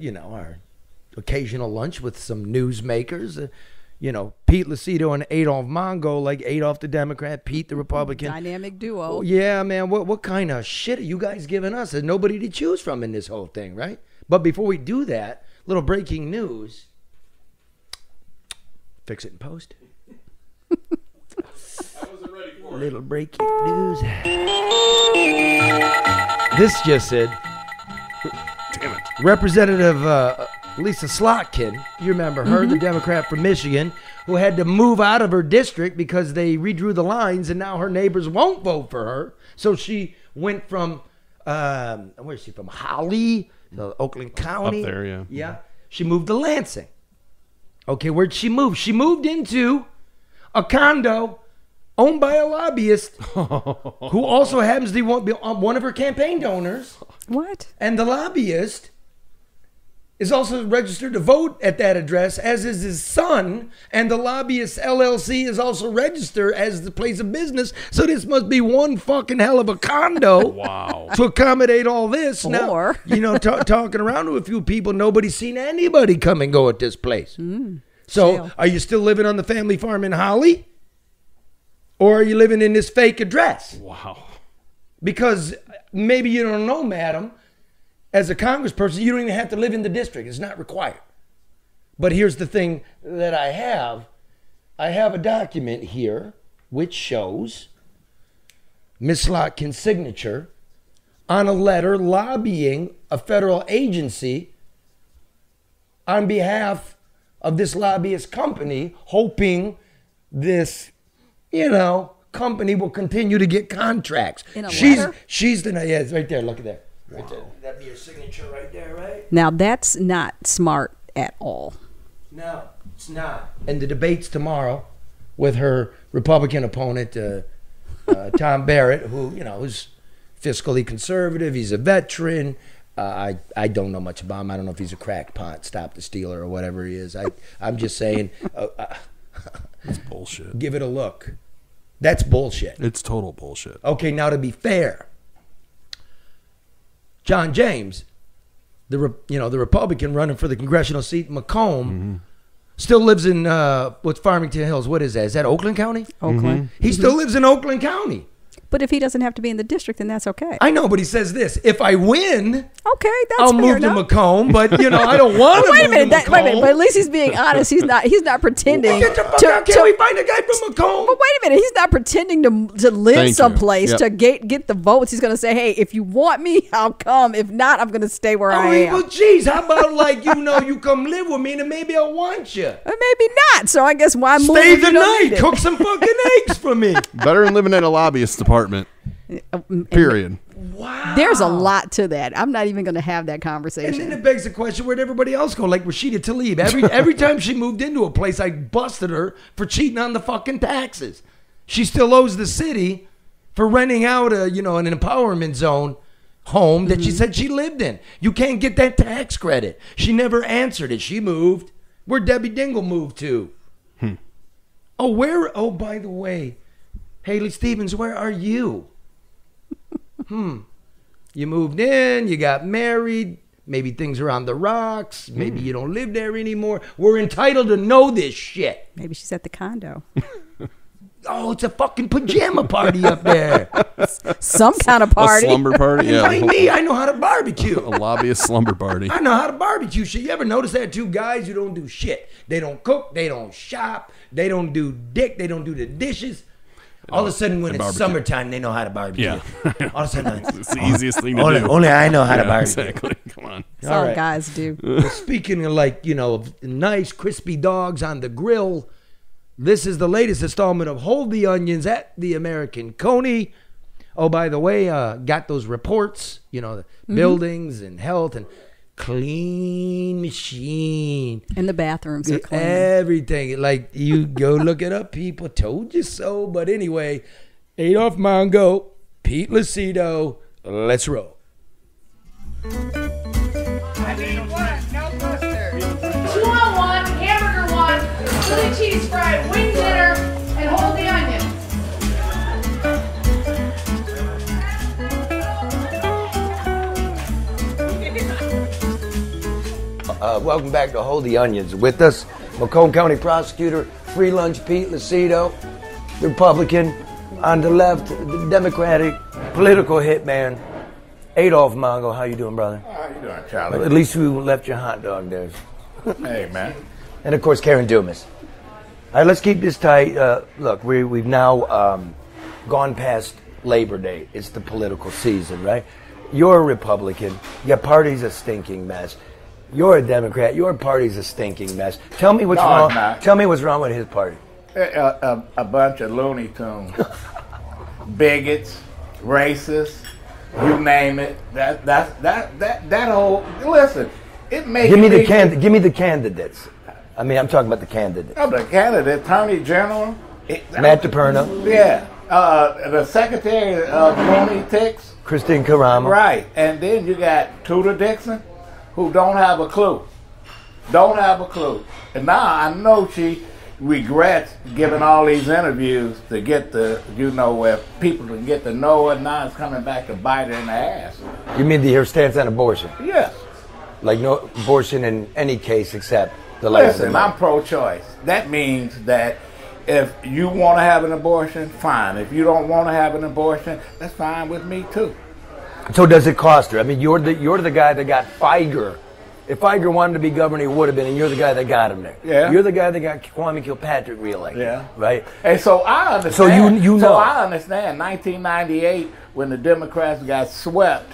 occasional lunch with some newsmakers. You know, Pete Lucido and Adolph Mongo, like Adolph the Democrat, Pete the Republican. Dynamic duo. Oh, yeah, man. What kind of shit are you guys giving us? There's nobody to choose from in this whole thing, right? But before we do that, little breaking news. Fix it in post. Little breaking news. This just said, damn it. Representative Lisa Slotkin, you remember her, the Democrat from Michigan, who had to move out of her district because they redrew the lines and now her neighbors won't vote for her. So she went from, where is she from? Holly, Oakland County. Up there, yeah. Yeah. She moved to Lansing. Okay, where'd she move? She moved into a condo owned by a lobbyist who also happens to be one of her campaign donors. What? And the lobbyist is also registered to vote at that address, as is his son. And the lobbyist LLC is also registered as the place of business. So this must be one fucking hell of a condo. Wow. To accommodate all this. Now, you know, talking around to a few people, nobody's seen anybody come and go at this place. So are you still living on the family farm in Holly? Or are you living in this fake address? Wow. Because maybe you don't know, madam, as a congressperson, you don't even have to live in the district. It's not required. But here's the thing that I have. I have a document here which shows Ms. Slotkin's signature on a letter lobbying a federal agency on behalf of this lobbyist company, hoping this, company will continue to get contracts. In a letter? She's the, yeah, it's right there. Look at that. Right there. That'd be your signature right there, right? Now, that's not smart at all. No, it's not. And the debate's tomorrow with her Republican opponent, Tom Barrett, who, is fiscally conservative. He's a veteran. I don't know much about him. I don't know if he's a crackpot, stop the stealer, or whatever he is. I'm just saying. It's bullshit. Give it a look. That's bullshit. It's total bullshit. Okay, now to be fair, John James, the Republican running for the congressional seat, Macomb, still lives in what's Farmington Hills. What is that? Is that Oakland County? Oakland. He still lives in Oakland County. But if he doesn't have to be in the district, then that's okay. I know, but he says this: if I win, okay, that's I'll fair move enough. to Macomb. But I don't want to move to Macomb. Wait a minute. But at least he's being honest. He's not pretending. Get the fuck out! Can we find a guy from Macomb? But wait a minute. He's not pretending to live someplace to get the votes. He's going to say, "Hey, if you want me, I'll come. If not, I'm going to stay where I am." Well, geez, how about you come live with me, and then maybe I'll want you. Maybe not. So I guess why move? Stay the night. Cook some fucking eggs for me. Better than living in a lobbyist department. Period. Wow. There's a lot to that. I'm not even going to have that conversation. And then it begs the question, where'd everybody else go? Like Rashida Tlaib. Every time she moved into a place, I busted her for cheating on the fucking taxes. She still owes the city for renting out an empowerment zone home that she said she lived in. You can't get that tax credit. She never answered it. She moved. Where'd Debbie Dingle move to? Oh, by the way, Haley Stevens, where are you? You moved in, you got married, maybe things are on the rocks, maybe you don't live there anymore. We're entitled to know this shit. Maybe she's at the condo. Oh, it's a fucking pajama party up there. Some kind of party. A slumber party? Yeah. Like me, I know how to barbecue. A lobbyist slumber party. I know how to barbecue shit. You ever notice that? Two guys who don't do shit. They don't cook, they don't shop, they don't do dick, they don't do the dishes. All of a sudden, when it's summertime, they know how to barbecue. Yeah. All of a sudden, it's the easiest thing to do. Only I know how to barbecue. Exactly. Come on. That's all guys do. Well, speaking of nice crispy dogs on the grill, this is the latest installment of Hold the Onions at the American Coney. Oh, by the way, got those reports, the buildings and health and clean machine. And the bathrooms are clean. Everything. Like, you go look it up, people. Told you so. But anyway, Adolph Mongo, Pete Lucido, let's roll. I need one, no mustard. 201, hamburger one, chili cheese fried, wing dinner, and hold the onion. Welcome back to Hold the Onions. With us, Macomb County Prosecutor, Free Lunch Pete Lucido, the Republican. On the left, the Democratic political hitman, Adolph Mongo. How you doing, brother? How you doing, Charlie? At least you left your hot dog there. Hey, man. And, of course, Karen Dumas. All right, let's keep this tight. Look, we've now gone past Labor Day. It's the political season, right? You're a Republican. Your party's a stinking mess. You're a Democrat. Your party's a stinking mess. Tell me what's wrong. Tell me what's wrong with his party. A bunch of Looney Tunes, bigots, racists, you name it. That whole listen. It makes give me the candidates. I mean, I'm talking about the candidates. Oh, the candidate, Attorney General, Matt DePerno. Yeah, the Secretary of Politics, Christine Karama. Right, and then you got Tudor Dixon, who don't have a clue. And now I know she regrets giving all these interviews to get the, where people can get to know her. Now it's coming back to bite her in the ass. You mean her stance on abortion? Yes. Like no abortion in any case except the last. Listen, I'm pro-choice. That means that if you want to have an abortion, fine. If you don't want to have an abortion, that's fine with me too. So does it cost her? I mean, you're the guy that got Pfizer If Iger wanted to be governor, he would have been, and you're the guy that got him there. Yeah. You're the guy that got Kwame Kilpatrick reelected. Yeah. Right? And so I understand. So you know. So I understand 1998 when the Democrats got swept,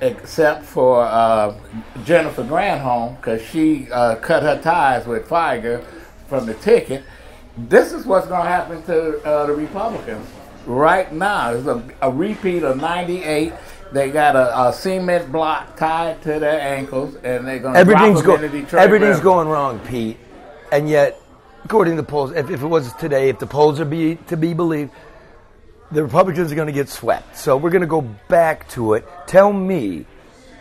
except for Jennifer Granholm, because she cut her ties with Iger from the ticket. This is what's going to happen to the Republicans right now. It's a repeat of 98. They got a cement block tied to their ankles, and they're going to drop them into Detroit. Everything's going wrong, Pete. And yet, according to the polls, if it was today, if the polls are to be believed, the Republicans are going to get swept. So we're going to go back to it. Tell me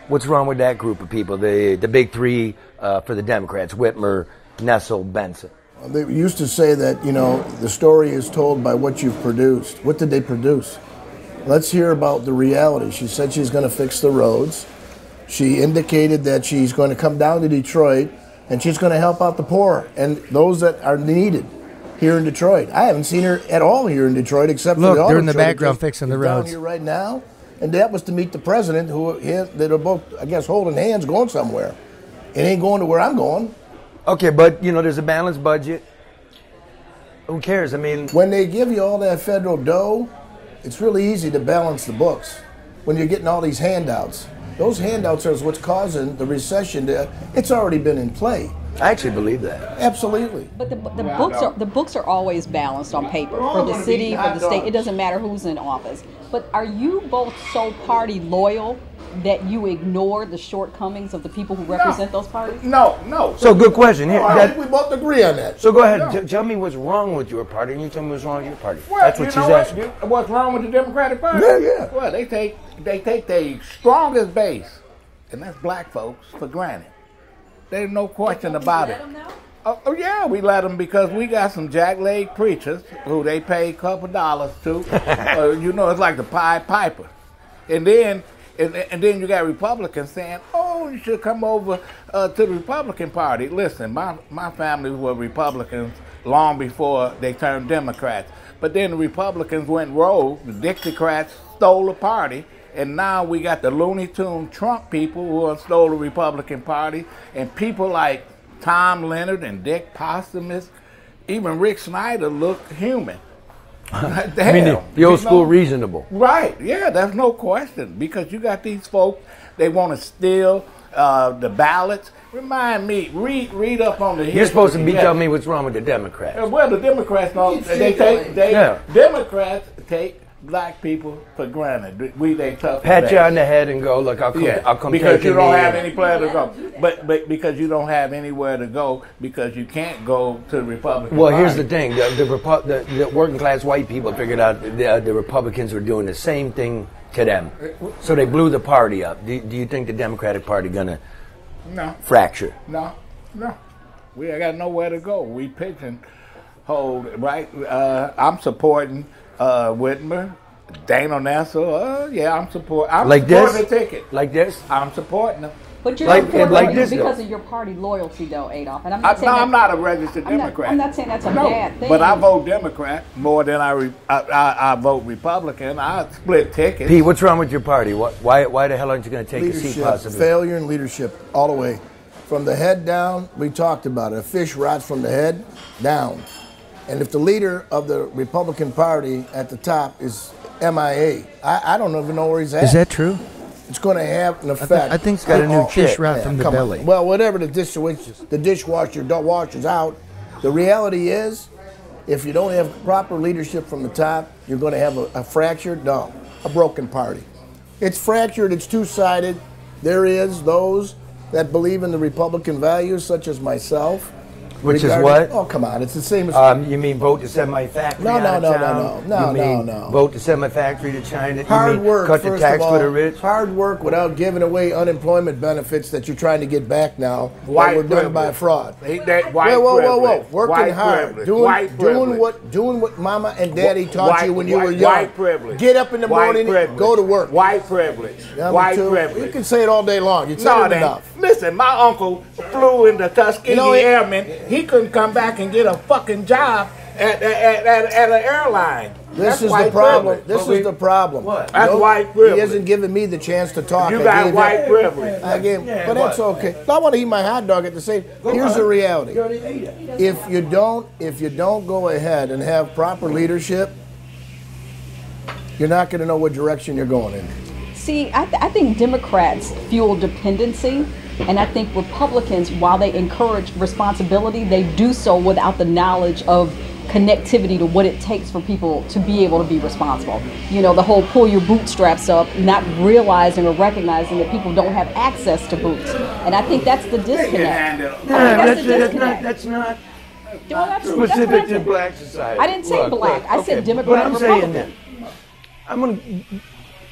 what's wrong with that group of people, the big three for the Democrats, Whitmer, Nessel, Benson. They used to say that, you know, the story is told by what you've produced. What did they produce? Let's hear about the reality. She said she's going to fix the roads. She indicated that she's going to come down to Detroit and she's going to help out the poor and those that are needed here in Detroit. I haven't seen her at all here in Detroit except for the auto they're in the show background fixing the roads. Down here right now. And that was to meet the president, that are both, I guess, holding hands going somewhere. It ain't going to where I'm going. Okay, but, you know, there's a balanced budget. Who cares? I mean, when they give you all that federal dough, it's really easy to balance the books. When you're getting all these handouts, those handouts are what's causing the recession. It's already been in play. I actually believe that. Absolutely. But the books are always balanced on paper for the city, for the state. It doesn't matter who's in office. But are you both so party loyal that you ignore the shortcomings of the people who represent those parties? No. So good question. Here, we both agree on that. So go ahead. Tell me what's wrong with your party, and you tell me what's wrong with your party. Well, that's what she's asking. What's wrong with the Democratic Party? Yeah. Well, they take their strongest base, and that's black folks, for granted. There's no question about it. Oh, yeah, we let them because we got some jackleg preachers who they pay a couple dollars to. You know, it's like the Pied Piper. And then you got Republicans saying, oh, you should come over to the Republican Party. Listen, my family were Republicans long before they turned Democrats. But then the Republicans went rogue. The Dixiecrats stole the party. And now we got the Looney Tune Trump people who have stole the Republican Party. And people like Tom Leonard and Dick Postumus, even Rick Snyder look human. I mean, the old school reasonable. Right, yeah, there's no question. Because you got these folks, they want to steal the ballots. Remind me, read up on the history. You're supposed to be telling me what's wrong with the Democrats. Well, the Democrats don't. Democrats take black people for granted. They tough. Pat you on the head and go, look, I'll come because take you don't have any place to go. But because you don't have anywhere to go, because you can't go to the Republican Party. Here's the thing: the working class white people figured out the Republicans were doing the same thing to them, so they blew the party up. Do you think the Democratic Party gonna fracture? No. We got nowhere to go. We pigeonholed, right? I'm supporting Whitmer, Dana Nessel. I'm supporting the ticket. Like this? I'm supporting them. But you're supporting them because of your party loyalty, though, Adolph. And I'm not saying I'm not a registered Democrat. I'm not saying that's a bad thing. But I vote Democrat more than I vote Republican. I split tickets. Pete, what's wrong with your party? Why the hell aren't you going to take a seat possibly? Failure in leadership all the way. From the head down, we talked about it. A fish rots from the head down. And if the leader of the Republican Party at the top is MIA, I don't even know where he's at. Is that true? It's going to have an effect. I think it's got a new fish rot from the belly. Well, whatever the dishwasher washes out, the reality is, if you don't have proper leadership from the top, you're going to have a fractured, a broken party. It's fractured, it's two-sided. There is those that believe in the Republican values, such as myself. Which is what? Oh, come on. It's the same as... you mean vote to send my factory No. Vote to send my factory to China? Hard work, cut the tax for the rich? Hard work without giving away unemployment benefits that you're trying to get back now that were done by fraud. Whoa. Working hard. Doing what mama and daddy taught you when you were young. White privilege. Get up in the morning, go to work. White privilege. White privilege. You can say it all day long. You said it enough. Listen, my uncle flew in the Tuskegee Airmen. He couldn't come back and get a fucking job at an airline. This is the problem. This is the problem. What? That's white privilege. He hasn't given me the chance to talk. You got white privilege. But that's okay. I want to eat my hot dog at the same. Here's the reality. If you don't go ahead and have proper leadership, you're not going to know what direction you're going in. See, I think Democrats fuel dependency, and I think Republicans, while they encourage responsibility, they do so without the knowledge of connectivity to what it takes for people to be able to be responsible. You know, the whole pull your bootstraps up, not realizing or recognizing that people don't have access to boots. And I think that's the disconnect. That's not specific to black society. I didn't say black. I said Democrat and Republican.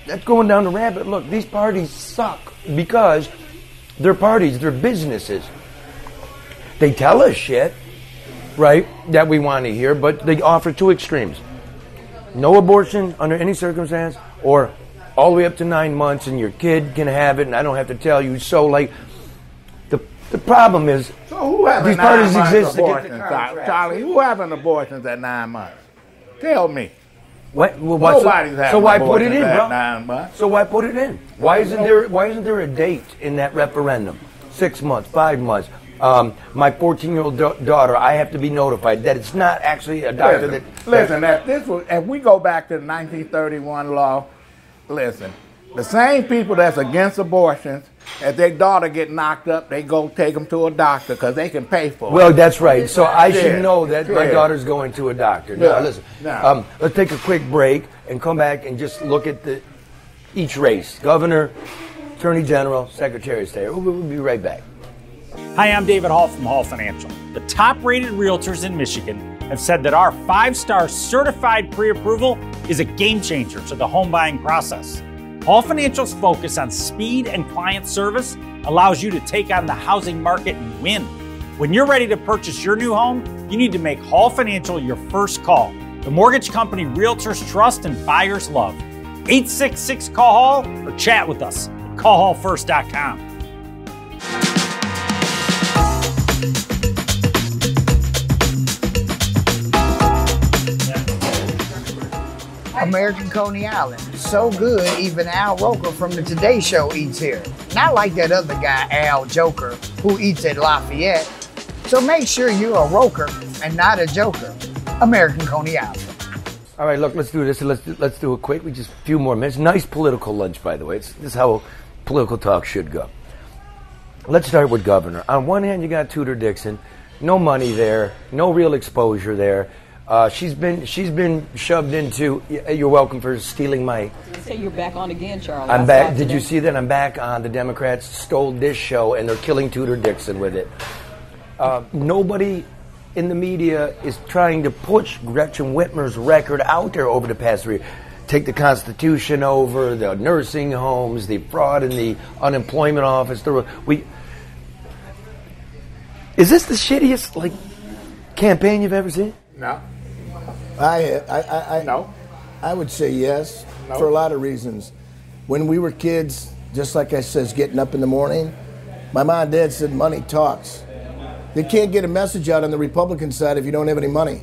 That's going down the rabbit. Look, these parties suck because they're parties, they're businesses. They tell us shit, right, that we want to hear, but they offer two extremes. No abortion under any circumstance, or all the way up to 9 months and your kid can have it and I don't have to tell you. So, like, the problem is these parties exist. Charlie, who having abortions at 9 months? Tell me. What? Well, nobody's having so why put it in, bro? 9 months. So why put it in? Why isn't there a date in that referendum? 6 months, 5 months. My 14-year-old daughter, I have to be notified that it's not actually a doctor if we go back to the 1931 law, listen, the same people that's against abortions, if their daughter get knocked up, they go take them to a doctor because they can pay for it. Well, that's right. So I should know that my daughter's going to a doctor. Now, listen, let's take a quick break and come back and just look at each race. Governor, Attorney General, Secretary of State. We'll be right back. Hi, I'm David Hall from Hall Financial. The top-rated realtors in Michigan have said that our 5-star certified pre-approval is a game changer to the home buying process. Hall Financial's focus on speed and client service allows you to take on the housing market and win. When you're ready to purchase your new home, you need to make Hall Financial your first call. The mortgage company realtors trust and buyers love. 866-CALL-HALL or chat with us at callhallfirst.com. American Coney Island. So good, even Al Roker from the Today Show eats here. Not like that other guy, Al Joker, who eats at Lafayette. So make sure you're a Roker and not a Joker. American Coney Island. All right, look, let's do this. Let's do it quick. We just a few more minutes. Nice political lunch, by the way. This is how political talk should go. Let's start with Governor. On one hand, you got Tudor Dixon. No money there. No real exposure there. She's been shoved into. You're welcome for stealing my. Say you're back on again, Charlie. I'm back. Did you see that? I'm back on. The Democrats stole this show and they're killing Tudor Dixon with it. Nobody in the media is trying to push Gretchen Whitmer's record out there over the past 3 years. Take the Constitution over, the nursing homes, the fraud in the unemployment office. Is this the shittiest campaign you've ever seen? No. I would say yes, for a lot of reasons. When we were kids, just like I says, getting up in the morning, my mom and dad said money talks. They can't get a message out on the Republican side if you don't have any money.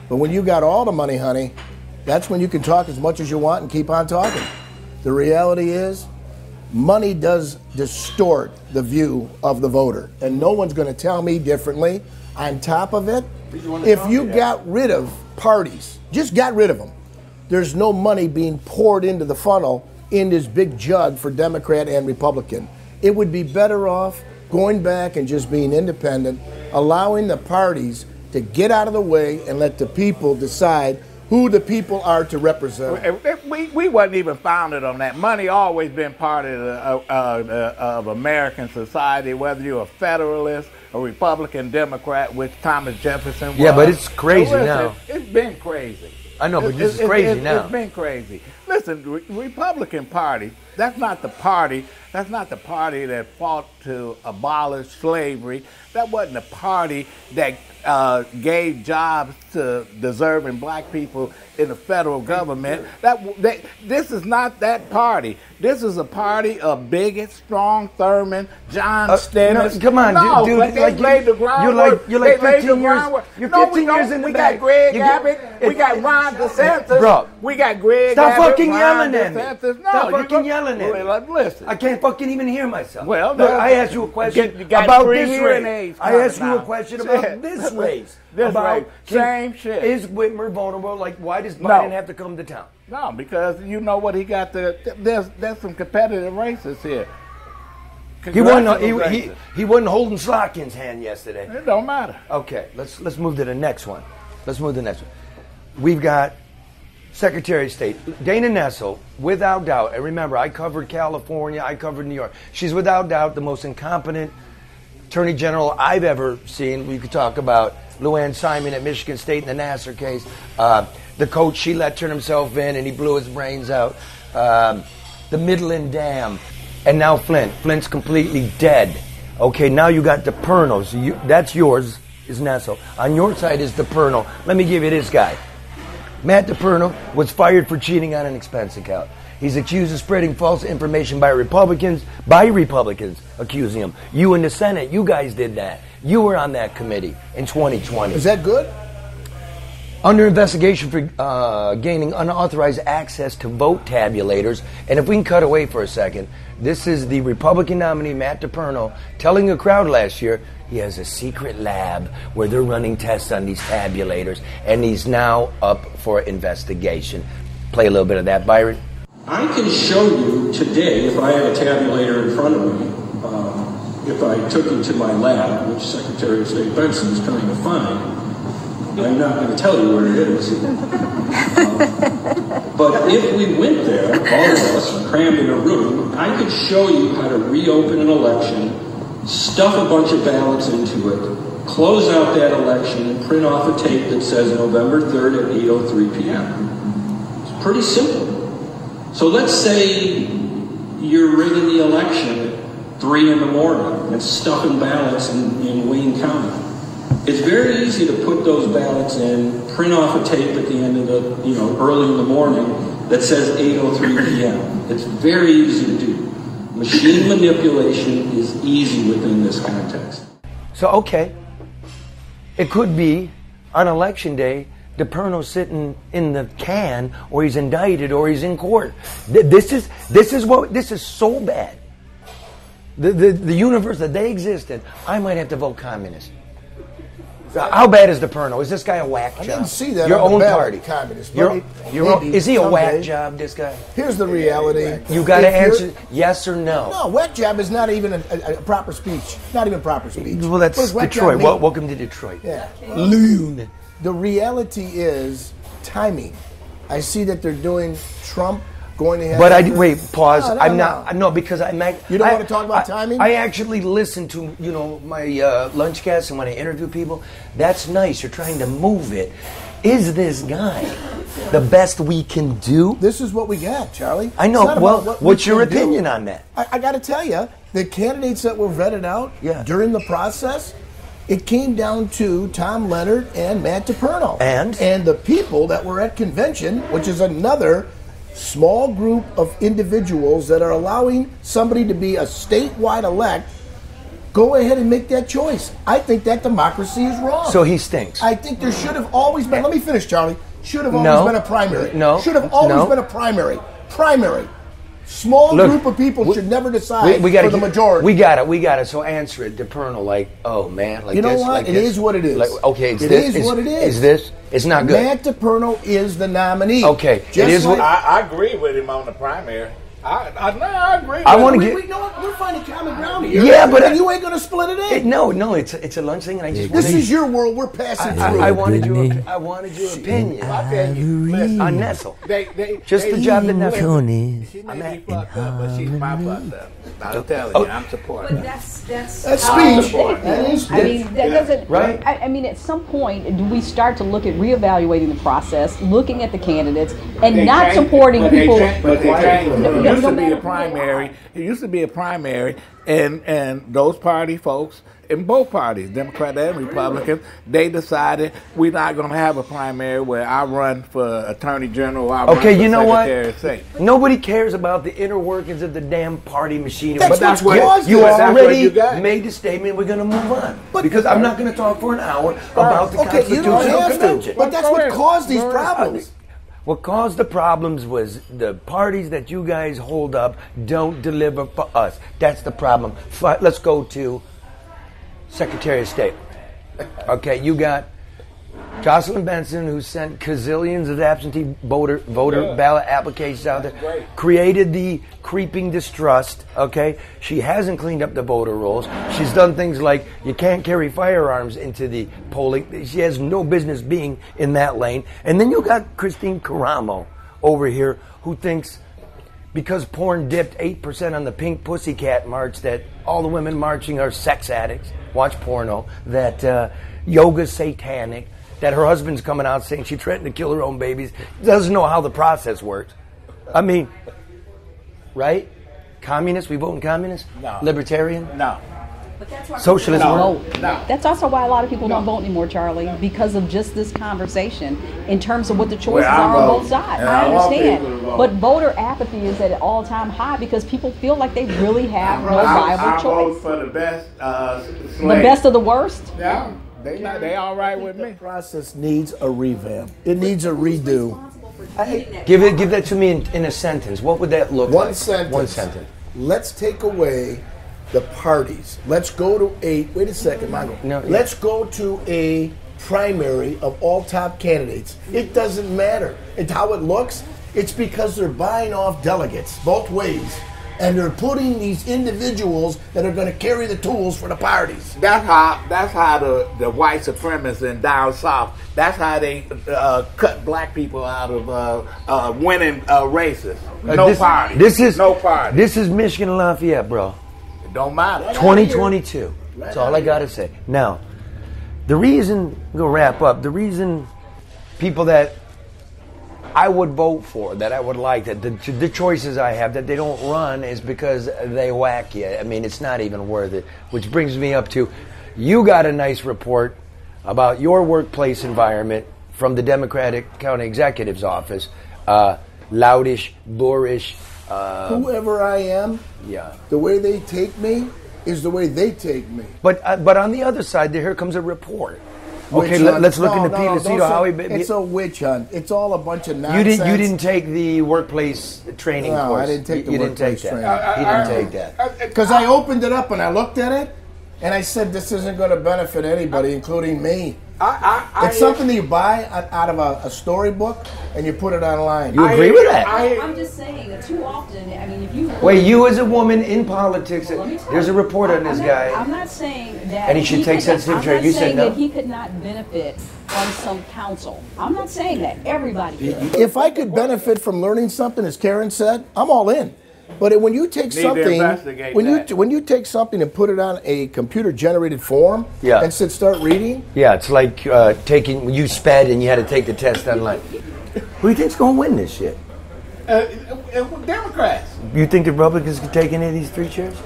But when you got all the money, honey, that's when you can talk as much as you want and keep on talking. The reality is, money does distort the view of the voter. And no one's going to tell me differently. On top of it, if you got rid of parties, just got rid of them, there's no money being poured into the funnel in this big jug for Democrat and Republican. It would be better off going back and just being independent, allowing the parties to get out of the way and let the people decide who the people are to represent. We wasn't even founded on that. Money always been part of American society, whether you're a Federalist, a Republican, Democrat, which Thomas Jefferson was. Yeah, but it's crazy now. It's been crazy. I know, but this is crazy now. It's been crazy. Listen, the Republican Party, That's not the party. That's not the party that fought to abolish slavery. That wasn't the party that gave jobs to deserving black people in the federal government. This is not that party. This is a party of bigots, Strong Thurmond, John Stennis. No, come on, no, dude. Like they laid the groundwork. You're like 15 years. You're 15 years in the back. We got Greg Abbott. We got Ron DeSantis. Bro, we got Greg Stop Abbott. fucking Ron yelling at me. DeSantis. No, Stop fucking yelling at me. Listen. I can't fucking even hear myself. Well, look, I asked you a question about this race. I asked you a question about this race. Same shit. Is Whitmer vulnerable? Like, why does Biden have to come to town? No, because you know what he got to. There's some competitive races here. He wasn't holding Slotkin's hand yesterday. It don't matter. Okay, let's move to the next one. We've got Secretary of State Dana Nessel, without doubt. And remember, I covered California. I covered New York. She's without doubt the most incompetent Attorney General I've ever seen. We could talk about Luann Simon at Michigan State in the Nassar case. The coach she let turn himself in and he blew his brains out. The Midland Dam. And now Flint. Flint's completely dead. Okay, now you got DePerno. So that's yours, is Nessel. On your side is DePerno. Let me give you this guy. Matt DePerno was fired for cheating on an expense account. He's accused of spreading false information by Republicans accusing him. You in the Senate, you guys did that. You were on that committee in 2020. Is that good? Under investigation for gaining unauthorized access to vote tabulators. And if we can cut away for a second, this is the Republican nominee, Matt DePerno, telling a crowd last year he has a secret lab where they're running tests on these tabulators, and he's now up for investigation. Play a little bit of that, Byron. I can show you today, if I had a tabulator in front of me, if I took you to my lab, which Secretary of State Benson is trying to find. I'm not going to tell you where it is. But if we went there, all of us, crammed in a room, I could show you how to reopen an election, stuff a bunch of ballots into it, close out that election, and print off a tape that says November 3rd at 8:03 p.m. It's pretty simple. So let's say you're rigging the election at 3 in the morning and stuffing ballots in Wayne County. It's very easy to put those ballots in, print off a tape at the end of the, early in the morning that says 8:03 p.m. It's very easy to do. Machine manipulation is easy within this context. So, okay, it could be on election day, DePerno sitting in the can, or he's indicted, or he's in court. This is so bad. The universe that they exist in, I might have to vote communist. How bad is DePerno? Is this guy a whack job? I didn't see that. Your on own the party. Communist. Is he a whack job, this guy? Here's the reality. You got to answer yes or no. No, whack job is not even a proper speech. Not even proper speech. Well, that's Detroit. Welcome to Detroit. Yeah. Loon. The reality is timing. I see that they're doing Trump going to have. But wait, pause. No, I'm not. No, because I might. You don't want to talk about timing? I actually listen to my lunchcasts and when I interview people. That's nice. You're trying to move it. Is this guy the best we can do? This is what we got, Charlie. I know. Well, what's your opinion on that? I got to tell you, the candidates that were vetted out during the process, it came down to Tom Leonard and Matt DePerno. And the people that were at convention, which is another small group of individuals that are allowing somebody to be a statewide elect, go ahead and make that choice. I think that democracy is wrong. So he stinks. I think there should have always been, let me finish, Charlie, should have always been a primary. Should have always been a primary. Small group of people should never decide for the majority. We got it. So answer it, DePerno, like, oh man, like you know this, what? like it this. is what it is. Like, okay, it is what it is. Is this? It's not good. Matt DePerno is the nominee. Okay, Just it is like, what I agree with him on the primary. I agree. I want to get. We know what? We're finding common ground here. Yeah, but you ain't gonna split it in. No, it's a lunch thing, and I just. This is your world. We're passing through. I wanted your opinion on Nessel. Just the job that Nessel. She may be fucked up, but she's my fucked up. I'm telling you, I'm supporting. But that's speech. That is speech. I mean, that doesn't. Right. I mean, at some point, do we start to look at reevaluating the process, looking at the candidates, and not supporting people? used to be a primary. It used to be a primary, and those party folks in both parties, Democrat and Republican, they decided we're not going to have a primary where I run for Attorney General. I run for Secretary of State. Nobody cares about the inner workings of the damn party machine. That's what caused you already made the statement. We're going to move on because I'm not going to talk for an hour about the Constitutional Convention. But that's what caused these problems. What caused the problems was the parties that you guys hold up don't deliver for us. That's the problem. Let's go to Secretary of State. Okay, you got Jocelyn Benson, who sent gazillions of absentee voter ballot applications out there, created the creeping distrust. Okay, she hasn't cleaned up the voter rolls. She's done things like you can't carry firearms into the polling. She has no business being in that lane. And then you got Christine Caramo over here, who thinks because porn dipped 8% on the Pink Pussycat March that all the women marching are sex addicts, watch porno, that yoga's satanic, that her husband's coming out saying she threatened to kill her own babies, doesn't know how the process works. I mean, right? Communist? We voting communist? No. Libertarian? No. But that's why Socialist? No. That's also why a lot of people don't vote anymore, Charlie, because of just this conversation in terms of what the choices are on both sides. I understand. But voter apathy is at an all-time high because people feel like they really have no viable choice. I vote for the best. The best of the worst? Yeah. They all right with me. The process needs a revamp. It needs a redo. Give that to me in a sentence. What would that look like? One sentence. Let's take away the parties. Let's go to wait a second, Michael. Let's go to a primary of all top candidates. It doesn't matter. It's how it looks. It's because they're buying off delegates both ways. And they're putting these individuals that are going to carry the tools for the parties. That's how the white supremacists in down south. That's how they cut black people out of winning races. No party. No party. This is Michigan and Lafayette, bro. It don't matter. 2022. That's all I got to say. Now, the reason we'll wrap up. The reason people that I would vote for, that I would like, that the choices I have, that they don't run is because they whack you. I mean, it's not even worth it. Which brings me up to, you got a nice report about your workplace environment from the Democratic County Executive's office. Loudish, boorish. Whoever I am, the way they take me is the way they take me. But on the other side, here comes a report. Okay, let's look into Peter Cito. How it's a witch hunt. It's all a bunch of nonsense. You didn't take the workplace training course. No, I didn't take the workplace training. He didn't take that. Because I opened it up and I looked at it, and I said, this isn't going to benefit anybody, including me. It's something that you buy out of a storybook and you put it online. You agree with that? I'm just saying that too often, I mean, if you... Wait, you as a woman in politics, there's a report on this guy. I'm not saying that... And he should take sensitive training. You said no? I'm not saying that he could not benefit on some council. I'm not saying that. Everybody could. If I could benefit from learning something, as Karen said, I'm all in. But when you take something, when you take something and put it on a computer-generated form and start reading, it's like taking you sped and you had to take the test online. Who do you think's going to win this shit? Democrats. You think the Republicans can take any of these 3 chairs?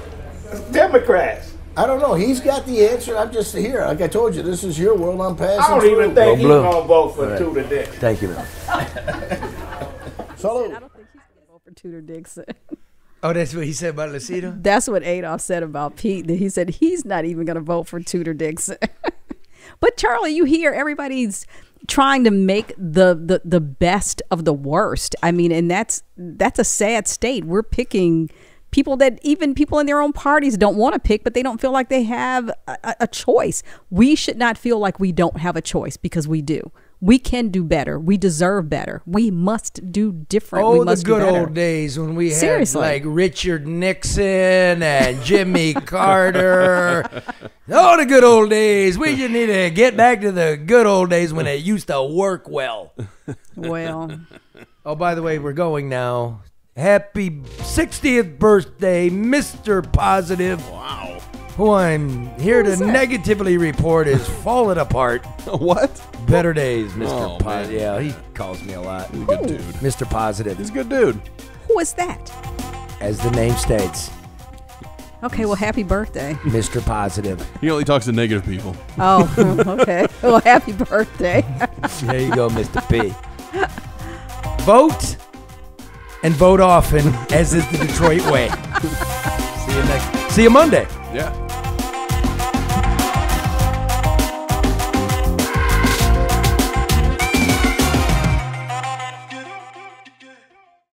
Democrats. I don't know. He's got the answer. I'm just here. Like I told you, this is your world. I'm passing. I don't even think he's going to vote for Tudor Dixon. Thank you, man. So, I don't think he's going to vote for Tudor Dixon. Oh, that's what he said about Lucido? That's what Adolph said about Pete. He said he's not even going to vote for Tudor Dixon. But Charlie, you hear everybody's trying to make the best of the worst. I mean, and that's a sad state. We're picking people that even people in their own parties don't want to pick, but they don't feel like they have a choice. We should not feel like we don't have a choice, because we do. We can do better. We deserve better. We must do different. Oh, the good old days when we had like Richard Nixon and Jimmy Carter. Oh, the good old days. We just need to get back to the good old days when it used to work well. Well. Oh, by the way, we're going now. Happy 60th birthday, Mr. Positive. Wow. Who I'm here to negatively report is falling apart. What? Better days, Mr. Positive. Yeah, he calls me a lot. He's a good dude. Mr. Positive. He's a good dude. Who is that? as the name states. Okay, well, happy birthday. Mr. Positive. He only talks to negative people. Oh, okay. Well, happy birthday. There you go, Mr. P. Vote and vote often, as is the Detroit way. See you Monday. Yeah.